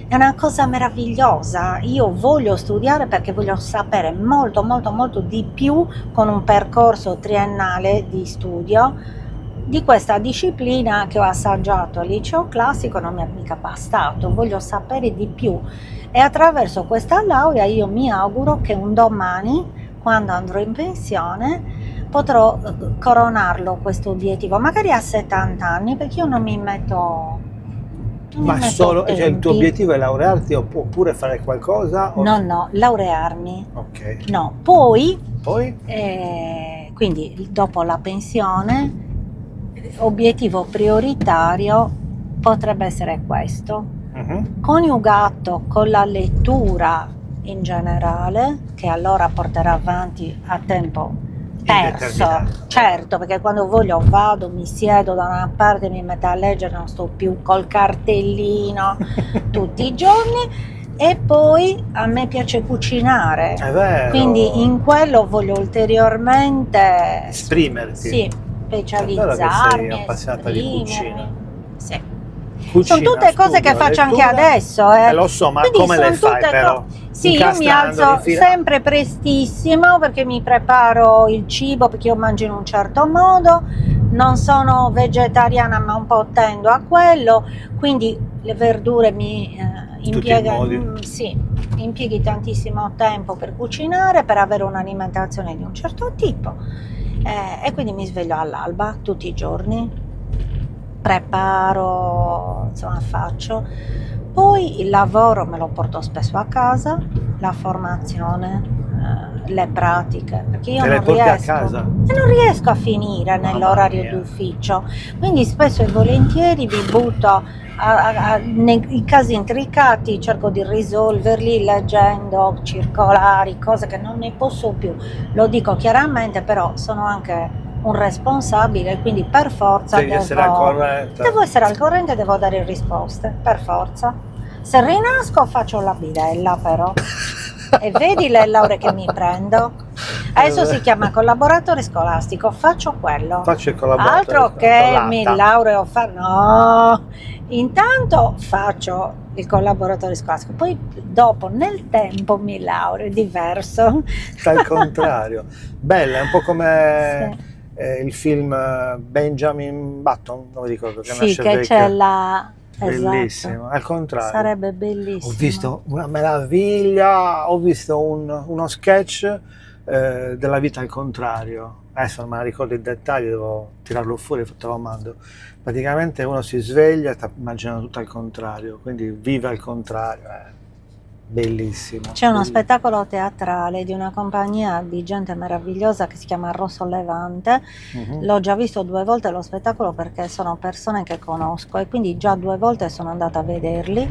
è una cosa meravigliosa. Io voglio studiare perché voglio sapere molto molto molto di più con un percorso triennale di studio di questa disciplina che ho assaggiato al liceo classico. Non mi è mica bastato, voglio sapere di più e attraverso questa laurea io mi auguro che un domani, quando andrò in pensione, potrò coronarlo questo obiettivo, magari a 70 anni, perché io non mi metto... Ma solo, cioè, il tuo obiettivo è laurearti oppure fare qualcosa? No, laurearmi. Ok. No, poi? Quindi dopo la pensione, obiettivo prioritario potrebbe essere questo, coniugato con la lettura in generale, che allora porterà avanti a tempo perso, certo, perché quando voglio vado, mi siedo da una parte, mi metto a leggere, non sto più col cartellino tutti i giorni. E poi a me piace cucinare, è vero. Quindi in quello voglio ulteriormente esprimerti. Sì, specializzarmi, sei appassionata di cucina. Sì. Cucina, sono tutte cose che faccio anche adesso. Lo so, ma quindi come le fai però? Sì, io mi alzo sempre prestissimo perché mi preparo il cibo, perché io mangio in un certo modo, non sono vegetariana ma un po' tendo a quello, quindi le verdure mi impieghi tantissimo tempo per cucinare, per avere un'alimentazione di un certo tipo, e quindi mi sveglio all'alba tutti i giorni. preparo, insomma faccio. Poi il lavoro me lo porto spesso a casa, la formazione, le pratiche, perché io Te le non porti a riesco, casa? e non riesco a finire Mamma nell'orario mia. d'ufficio, quindi spesso e volentieri vi butto nei casi intricati, cerco di risolverli leggendo circolari, cose che non ne posso più, lo dico chiaramente, però sono anche un responsabile, quindi per forza Devi essere al corrente. devo essere al corrente e devo dare risposte, per forza. Se rinasco faccio la bidella però. E vedi le lauree che mi prendo? Adesso si chiama collaboratore scolastico, faccio quello. Faccio il collaboratore. Altro che mi laureo no, intanto faccio il collaboratore scolastico, poi dopo nel tempo mi laureo, è diverso. Al contrario. Bella, è un po' come Sì. il film Benjamin Button, non mi ricordo, che Sì, nasce che vecchio. c'è la... Bellissimo, Esatto. al contrario. Sarebbe bellissimo. Ho visto una meraviglia, ho visto uno sketch della vita al contrario. Adesso non me la ricordo in dettaglio, devo tirarlo fuori, te lo mando. Praticamente uno si sveglia e sta immaginando tutto al contrario, quindi vive al contrario. Bellissimo. C'è uno bellissimo. spettacolo teatrale di una compagnia di gente meravigliosa che si chiama Rosso Levante. Mhm. L'ho già visto 2 volte lo spettacolo perché sono persone che conosco e quindi già 2 volte sono andata a vederli.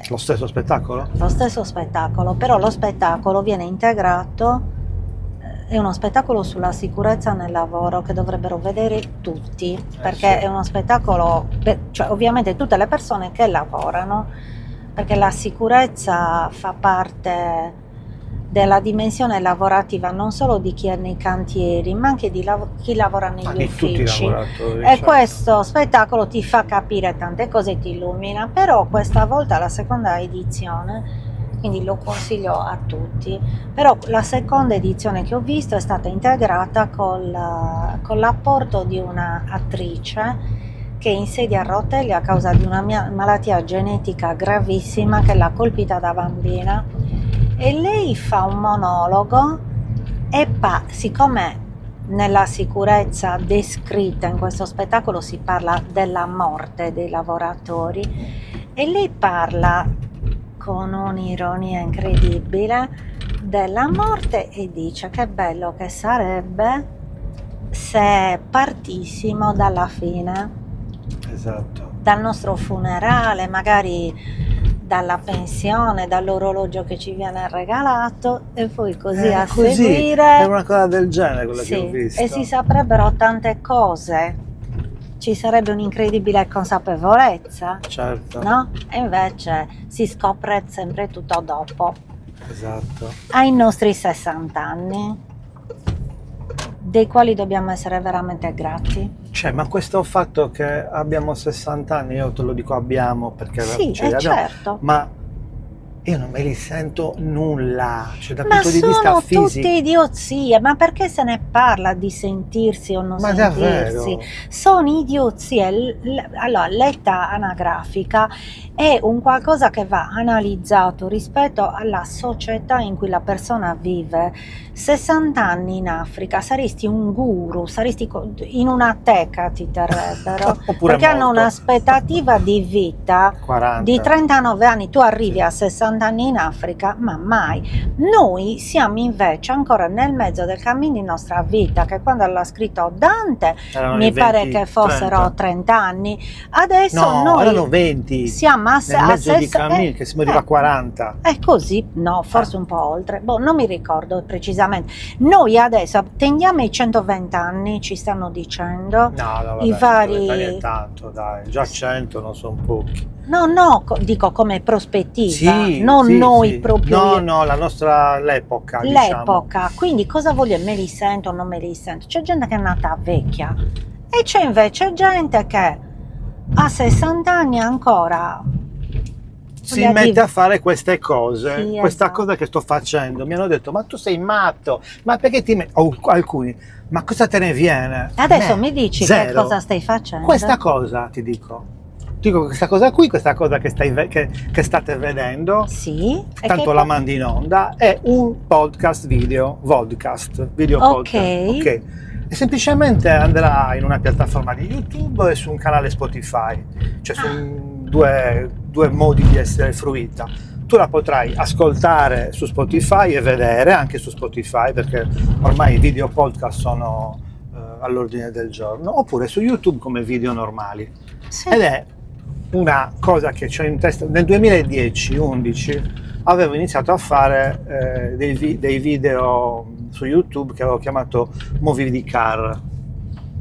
Lo stesso spettacolo? Lo stesso spettacolo, però lo spettacolo viene integrato, è uno spettacolo sulla sicurezza nel lavoro che dovrebbero vedere tutti, perché sì. è uno spettacolo, cioè ovviamente tutte le persone che lavorano, perché la sicurezza fa parte della dimensione lavorativa non solo di chi è nei cantieri, ma anche di chi lavora negli Di tutti i uffici. lavoratori. E certo. questo spettacolo ti fa capire tante cose, ti illumina, però questa volta la seconda edizione, quindi lo consiglio a tutti, però la seconda edizione che ho visto è stata integrata con l'apporto di una attrice che è in sedia a rotelle a causa di una malattia genetica gravissima che l'ha colpita da bambina, e lei fa un monologo e siccome nella sicurezza descritta in questo spettacolo si parla della morte dei lavoratori, e lei parla con un'ironia incredibile della morte e dice che bello che sarebbe se partissimo dalla fine, Esatto. dal nostro funerale, magari dalla pensione, dall'orologio che ci viene regalato, e poi così a Così, seguire. è una cosa del genere quella Sì, che ho visto. e si saprebbero tante cose, ci sarebbe un'incredibile consapevolezza, Certo, no? E invece si scopre sempre tutto dopo, esatto. ai nostri 60 anni, dei quali dobbiamo essere veramente grati. Cioè, ma questo fatto che abbiamo 60 anni, io te lo dico abbiamo perché Sì, ce li abbiamo, certo. ma io non me li sento nulla, cioè dal Ma punto di vista sono fisico. tutte idiozie, ma perché se ne parla di sentirsi o non Ma sentirsi? davvero? Sono idiozie. Allora, l'età anagrafica è un qualcosa che va analizzato rispetto alla società in cui la persona vive. 60 anni in Africa saresti un guru, saresti in una teca, ti terrebbero, Oppure perché hanno morto. un'aspettativa di vita 40. di 39 anni. Tu arrivi Sì. a 60 anni in Africa, ma mai. Noi siamo invece ancora nel mezzo del cammino di nostra vita, che quando l'ha scritto Dante Erano mi i pare 20, che fossero 30 anni. Adesso No, noi erano 20. siamo Nel mezzo di cammino, che si moriva a eh, 40. è così, no, forse un po' oltre, non mi ricordo precisamente. Noi adesso tendiamo i 120 anni, ci stanno dicendo. No, vabbè, I vari- 120 anni è tanto, dai, già 100 non sono pochi. No, dico come prospettiva, Sì, non sì, noi sì. proprio. No, la nostra, l'epoca, diciamo. L'epoca, quindi cosa voglio? Me li sento o non me li sento? C'è gente che è nata vecchia e c'è invece gente che a 60 anni ancora Si mette a fare queste cose, Sì, questa esatto. cosa che sto facendo. Mi hanno detto, ma tu sei matto, ma perché ti metti? Alcuni, ma cosa te ne viene? Adesso Me, mi dici zero. che cosa stai facendo? Questa cosa ti dico. Dico questa cosa qui, questa cosa che state vedendo, Sì, e tanto che la mando in onda, è un podcast video, vodcast, video Ok. podcast. Ok. e semplicemente andrà in una piattaforma di YouTube e su un canale Spotify, cioè su due modi di essere fruita. Tu la potrai ascoltare su Spotify e vedere anche su Spotify, perché ormai i video podcast sono all'ordine del giorno, oppure su YouTube come video normali. Sì. Ed è una cosa che c'ho in testa. Nel 2010-11 avevo iniziato a fare dei video su YouTube che avevo chiamato Movie di Car.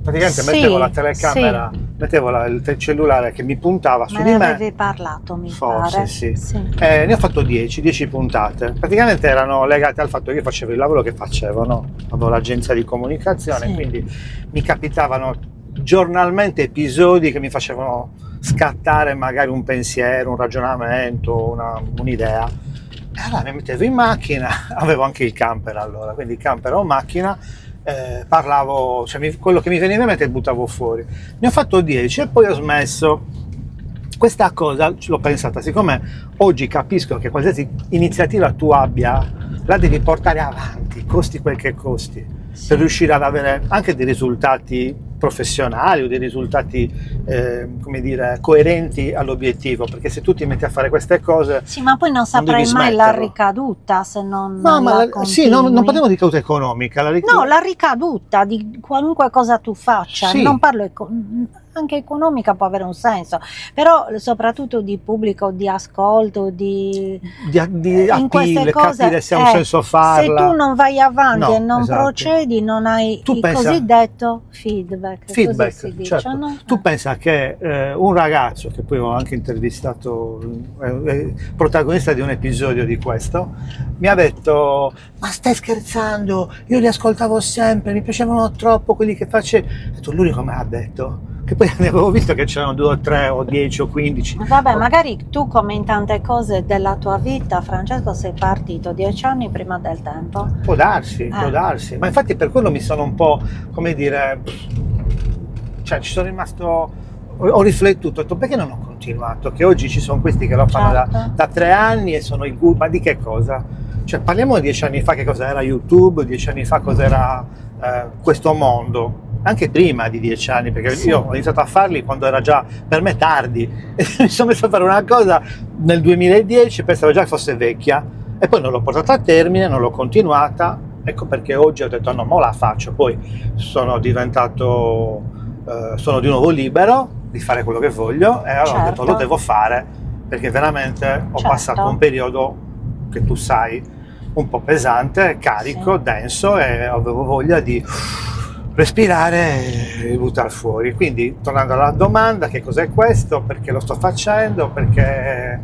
Praticamente Sì, mettevo la telecamera, mettevo il cellulare che mi puntava su di ne me. avevi parlato, mi Forse pare. sì. Sì. Ne ho fatto 10 puntate. Praticamente erano legate al fatto che io facevo il lavoro che facevo, no? Avevo l'agenzia di comunicazione, Sì. quindi mi capitavano giornalmente episodi che mi facevano scattare magari un pensiero, un ragionamento, un'idea. E allora mi mettevo in macchina, avevo anche il camper allora, quindi camper o macchina, parlavo, cioè quello che mi veniva in mente buttavo fuori. Ne ho fatto 10 e poi ho smesso. Questa cosa l'ho pensata, siccome oggi capisco che qualsiasi iniziativa tu abbia, la devi portare avanti, costi quel che costi, per riuscire ad avere anche dei risultati professionali o dei risultati, come dire, coerenti all'obiettivo, perché se tu ti metti a fare queste cose... Sì, ma poi non saprai devi mai la smetterlo. ricaduta se non No, ma la sì, non continui. parliamo di caduta economica. No, la ricaduta di qualunque cosa tu faccia, Sì. non parlo anche economica può avere un senso, però soprattutto di pubblico, di ascolto, di in queste appeal, cose, capire se ha un senso se farla. tu non vai avanti No, e non esatto. procedi, non hai Tu il pensa- cosiddetto feedback. Così Feedback, si dice, certo. no? Tu pensa che un ragazzo, che poi ho anche intervistato, protagonista di un episodio di questo, mi ha detto: ma stai scherzando? Io li ascoltavo sempre, mi piacevano troppo quelli che facevi. Ho detto, l'unico me l'ha detto, che poi ne avevo visto che c'erano 2 o 3 o 10 o 15. Vabbè, magari tu come in tante cose della tua vita, Francesco, sei partito 10 anni prima del tempo. Può darsi, ma infatti per quello mi sono un po', come dire, cioè ci sono rimasto, ho riflettuto, ho detto perché non ho continuato, che oggi ci sono questi che lo fanno Certo. da 3 anni e sono i guru, ma di che cosa? Cioè parliamo di 10 anni fa che cosa era YouTube, 10 anni fa cos'era questo mondo, anche prima di 10 anni, perché Sì. io ho iniziato a farli quando era già per me tardi e mi sono messo a fare una cosa nel 2010, pensavo già che fosse vecchia e poi non l'ho portata a termine, non l'ho continuata, ecco perché oggi ho detto no, mo la faccio, poi sono diventato, sono di nuovo libero di fare quello che voglio e allora ho detto Certo. lo devo fare perché veramente ho Certo. passato un periodo che tu sai un po' pesante, carico, Sì. denso e avevo voglia di respirare e buttare fuori. Quindi tornando alla domanda, che cos'è questo, perché lo sto facendo, perché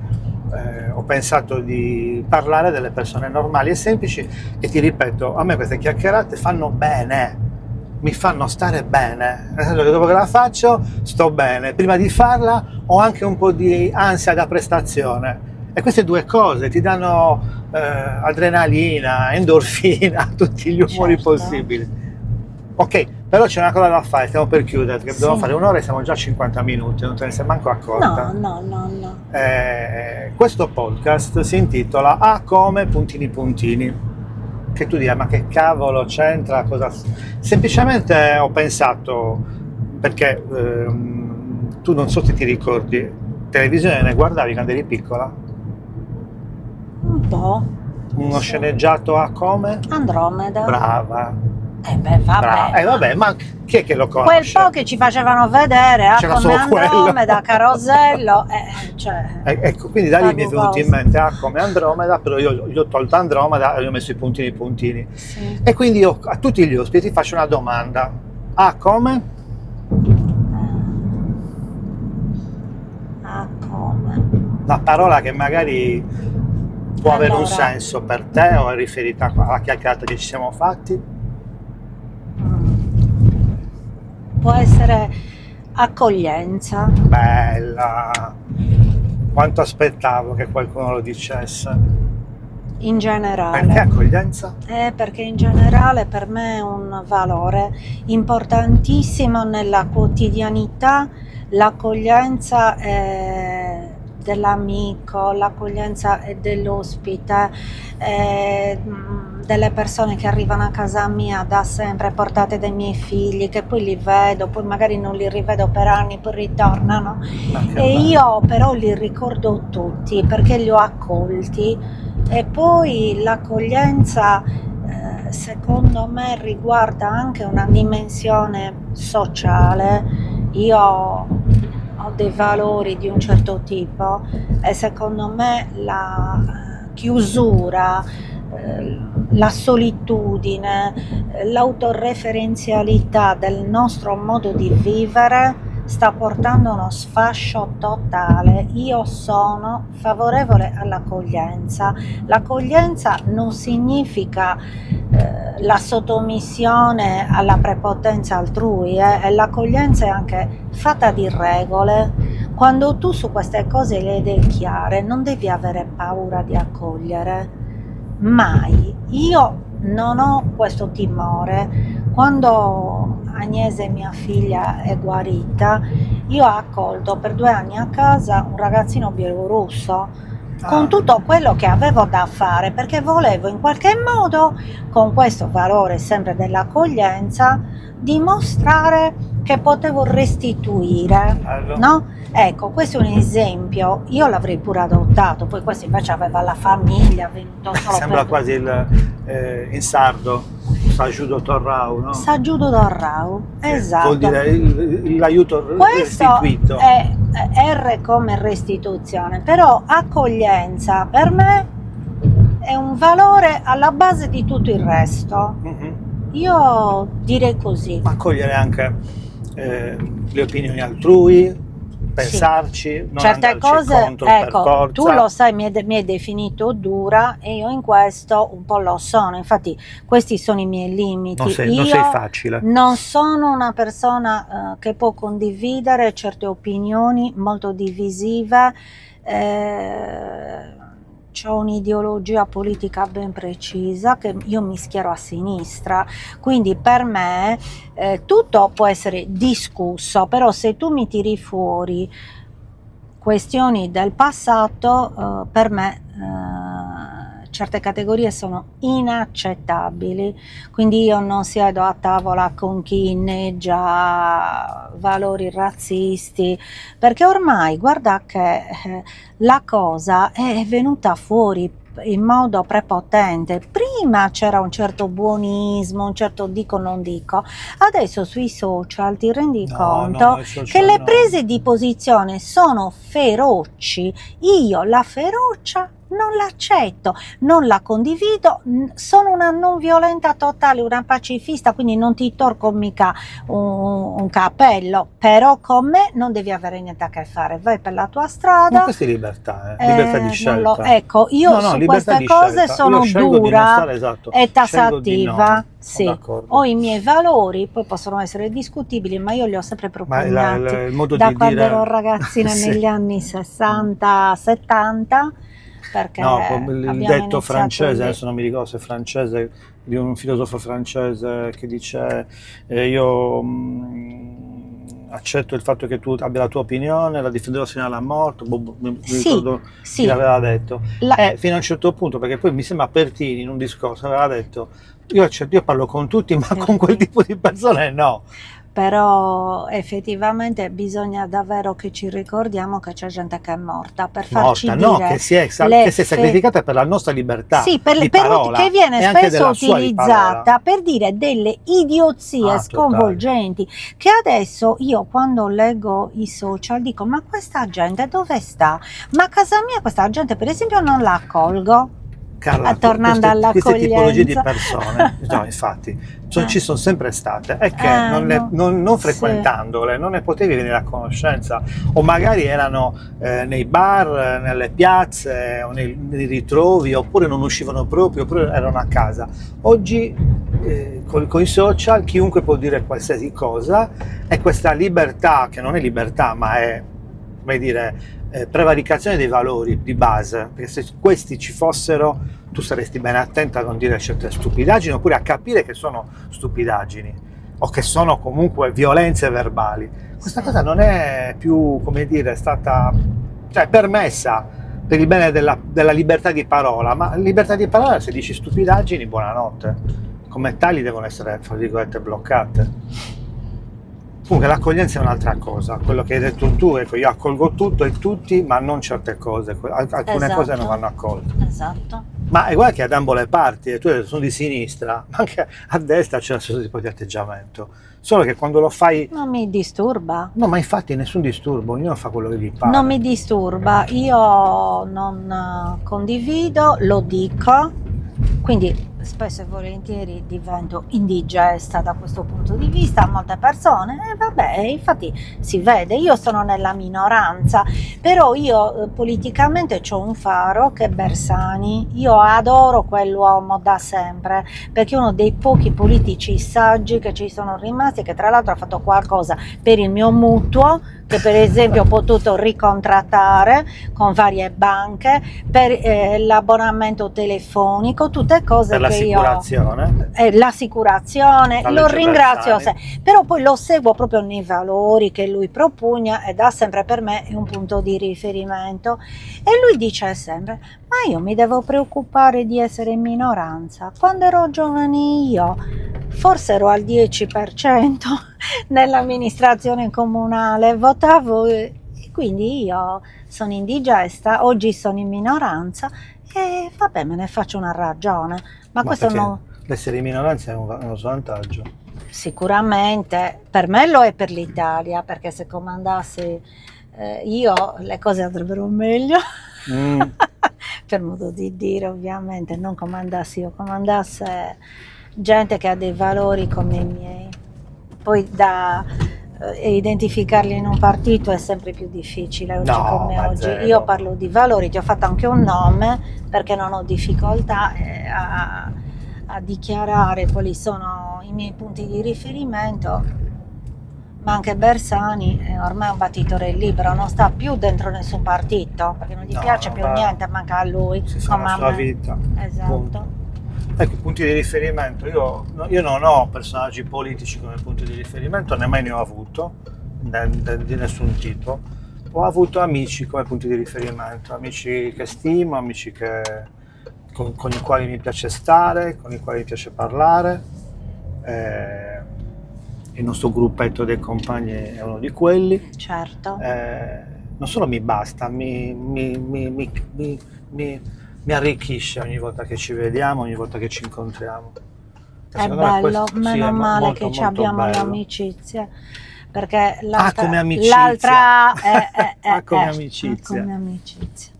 ho pensato di parlare delle persone normali e semplici e ti ripeto, a me queste chiacchierate fanno bene, mi fanno stare bene, nel senso che dopo che la faccio sto bene, prima di farla ho anche un po' di ansia da prestazione e queste due cose ti danno adrenalina, endorfina, tutti gli umori Certo. possibili. Ok, però c'è una cosa da fare, stiamo per chiudere, perché Sì. dobbiamo fare un'ora e siamo già a 50 minuti, non te ne sei manco accorta. No. Questo podcast si intitola A come puntini puntini, che tu dirai ma che cavolo c'entra, cosa... Semplicemente ho pensato, perché tu non so se ti ricordi, televisione ne guardavi quando eri piccola? Un po'. Uno Sì. sceneggiato A come? Andromeda. Brava, Vabbè. brava. Vabbè, ma chi è che lo Quel conosce? po' che ci facevano vedere, C'era come solo quello. Andromeda, Carosello, cioè... Ecco, quindi da lì mi è venuto in Cosa. mente A come Andromeda, però io gli ho tolto Andromeda e gli ho messo i puntini puntini. Sì. E quindi io a tutti gli ospiti faccio una domanda. A come? Come? Una parola che magari può avere un Allora. senso per te o è riferita alla chiacchierata che ci siamo fatti? Può essere accoglienza. Bella! Quanto aspettavo che qualcuno lo dicesse. In generale. Perché accoglienza? Perché in generale per me è un valore importantissimo nella quotidianità, l'accoglienza dell'amico, l'accoglienza dell'ospite, delle persone che arrivano a casa mia da sempre, portate dai miei figli, che poi li vedo, poi magari non li rivedo per anni, poi ritornano. E io però li ricordo tutti perché li ho accolti. E poi l'accoglienza, secondo me, riguarda anche una dimensione sociale. Io ho dei valori di un certo tipo e secondo me la chiusura, la solitudine, l'autoreferenzialità del nostro modo di vivere sta portando uno sfascio totale. Io sono favorevole all'accoglienza. L'accoglienza non significa la sottomissione alla prepotenza altrui, e l'accoglienza è anche fatta di regole. Quando tu su queste cose le hai chiare, non devi avere paura di accogliere, mai. Io non ho questo timore. Quando Agnese, mia figlia, è guarita, io ho accolto per 2 anni a casa un ragazzino bielorusso, con tutto quello che avevo da fare, perché volevo in qualche modo, con questo valore sempre dell'accoglienza, dimostrare che potevo restituire, no? Ecco, questo è un esempio. Io l'avrei pure adottato, poi questo invece aveva la famiglia, venuto solo Sembra per... quasi in sardo, Sajudo Torrau, no? Sajudo Torrau, esatto. Vuol dire l'aiuto Questo restituito. è R come restituzione, però accoglienza per me è un valore alla base di tutto il resto. Io direi così. Accogliere anche le opinioni altrui, pensarci, non certe andarci cose, contro per forza. Tu lo sai, mi hai definito dura e io in questo un po' lo sono, infatti questi sono i miei limiti. Non sei facile. Non sono una persona che può condividere certe opinioni molto divisive. Ho un'ideologia politica ben precisa, che io mi schiero a sinistra, quindi per me tutto può essere discusso, però se tu mi tiri fuori questioni del passato, per me certe categorie sono inaccettabili, quindi io non siedo a tavola con chi inneggia valori razzisti, perché ormai guarda che la cosa è venuta fuori in modo prepotente. Prima c'era un certo buonismo, un certo dico non dico, adesso sui social ti rendi conto che le prese di posizione sono feroci. Io la ferocia non l'accetto, non la condivido, sono una non violenta totale, una pacifista, quindi non ti torco mica un cappello, però con me non devi avere niente a che fare, vai per la tua strada. Ma questa è libertà, libertà di scelta. Ecco, io su queste cose sono dura e tassativa. Sì, ho i miei valori, poi possono essere discutibili, ma io li ho sempre propugnati il modo da di quando dire... ero ragazzina negli anni 60-70. Perché il detto francese, adesso non mi ricordo se è francese, di un filosofo francese che dice io accetto il fatto che tu abbia la tua opinione, la difenderò sino alla morte, mi ricordo chi l'aveva detto, fino a un certo punto, perché poi mi sembra Pertini in un discorso aveva detto io parlo con tutti, ma con quel tipo di persone no. Però effettivamente bisogna davvero che ci ricordiamo che c'è gente che è morta per farci dire che si è sacrificata per la nostra libertà di parola, che viene spesso utilizzata per dire delle idiozie sconvolgenti, che adesso io quando leggo i social dico ma questa gente dove sta? Ma a casa mia questa gente per esempio non la accolgo. Carla, tornando all'accoglienza, queste tipologie di persone no, infatti ci sono sempre state e che non frequentandole non ne potevi venire a conoscenza, o magari erano nei bar, nelle piazze o nei ritrovi, oppure non uscivano proprio, oppure erano a casa. Oggi con i social chiunque può dire qualsiasi cosa, e questa libertà, che non è libertà ma è, come dire, prevaricazione dei valori di base, perché se questi ci fossero tu saresti ben attenta a non dire certe stupidaggini, oppure a capire che sono stupidaggini o che sono comunque violenze verbali. Questa cosa non è più, come dire, stata cioè è permessa per il bene della libertà di parola, ma libertà di parola, se dici stupidaggini, buonanotte, come tali devono essere, fra virgolette, bloccate. Comunque l'accoglienza è un'altra cosa, quello che hai detto tu, ecco, io accolgo tutto e tutti, ma non certe cose, alcune cose non vanno accolte. Esatto. Ma guarda che ad ambo le parti, tu sono di sinistra, ma anche a destra c'è lo stesso tipo di atteggiamento, solo che quando lo fai... Non mi disturba. No, ma infatti nessun disturbo, ognuno fa quello che gli pare. Non mi disturba, io non condivido, lo dico, quindi spesso e volentieri divento indigesta da questo punto di vista a molte persone, e vabbè, infatti si vede, io sono nella minoranza, però io politicamente c'ho un faro che è Bersani, io adoro quell'uomo da sempre, perché è uno dei pochi politici saggi che ci sono rimasti, che tra l'altro ha fatto qualcosa per il mio mutuo, che per esempio ho potuto ricontrattare con varie banche, per l'abbonamento telefonico, tutte cose per che l'assicurazione. L'assicurazione, La lo legge ringrazio, Bersani. però poi lo seguo proprio nei valori che lui propugna e da sempre per me è un punto di riferimento, e lui dice sempre: ma io mi devo preoccupare di essere in minoranza? Quando ero giovane io forse ero al 10% nell'amministrazione comunale, votavo, e quindi io sono indigesta, oggi sono in minoranza e vabbè, me ne faccio una ragione, ma questo non... L'essere in minoranza è uno svantaggio. Sicuramente per me lo è, per l'Italia, perché se comandassi io le cose andrebbero meglio. Per modo di dire, ovviamente, non comandassi io, comandasse gente che ha dei valori come i miei. Poi da identificarli in un partito è sempre più difficile oggi, No, come ma oggi. zero. Io parlo di valori, ti ho fatto anche un nome perché non ho difficoltà a dichiarare quali sono i miei punti di riferimento, ma anche Bersani ormai è un battitore libero, non sta più dentro nessun partito, perché non gli piace più niente, manca a lui, si sa la sua vita. Esatto. Punto. Ecco, punti di riferimento, io non ho personaggi politici come punti di riferimento, né mai ne ho avuto, di nessun tipo. Ho avuto amici come punti di riferimento, amici che stimo, amici con i quali mi piace stare, con i quali mi piace parlare. Il nostro gruppetto dei compagni è uno di quelli. Certo. Non solo mi basta, mi arricchisce ogni volta che ci vediamo, ogni volta che ci incontriamo. È bello, meno male molto, che ci molto abbiamo le bello. amicizie, perché l'altra, come amicizia. l'altra Come amicizia. come amicizia.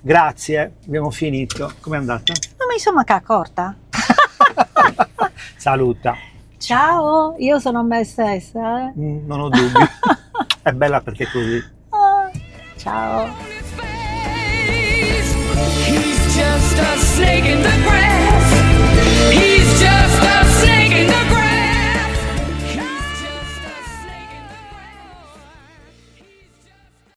Grazie, abbiamo finito. Com'è andata? Non mi sono mica accorta. Saluta. Ciao, io sono me stessa. Non ho dubbi. È bella perché è così. Ciao. He's just a snake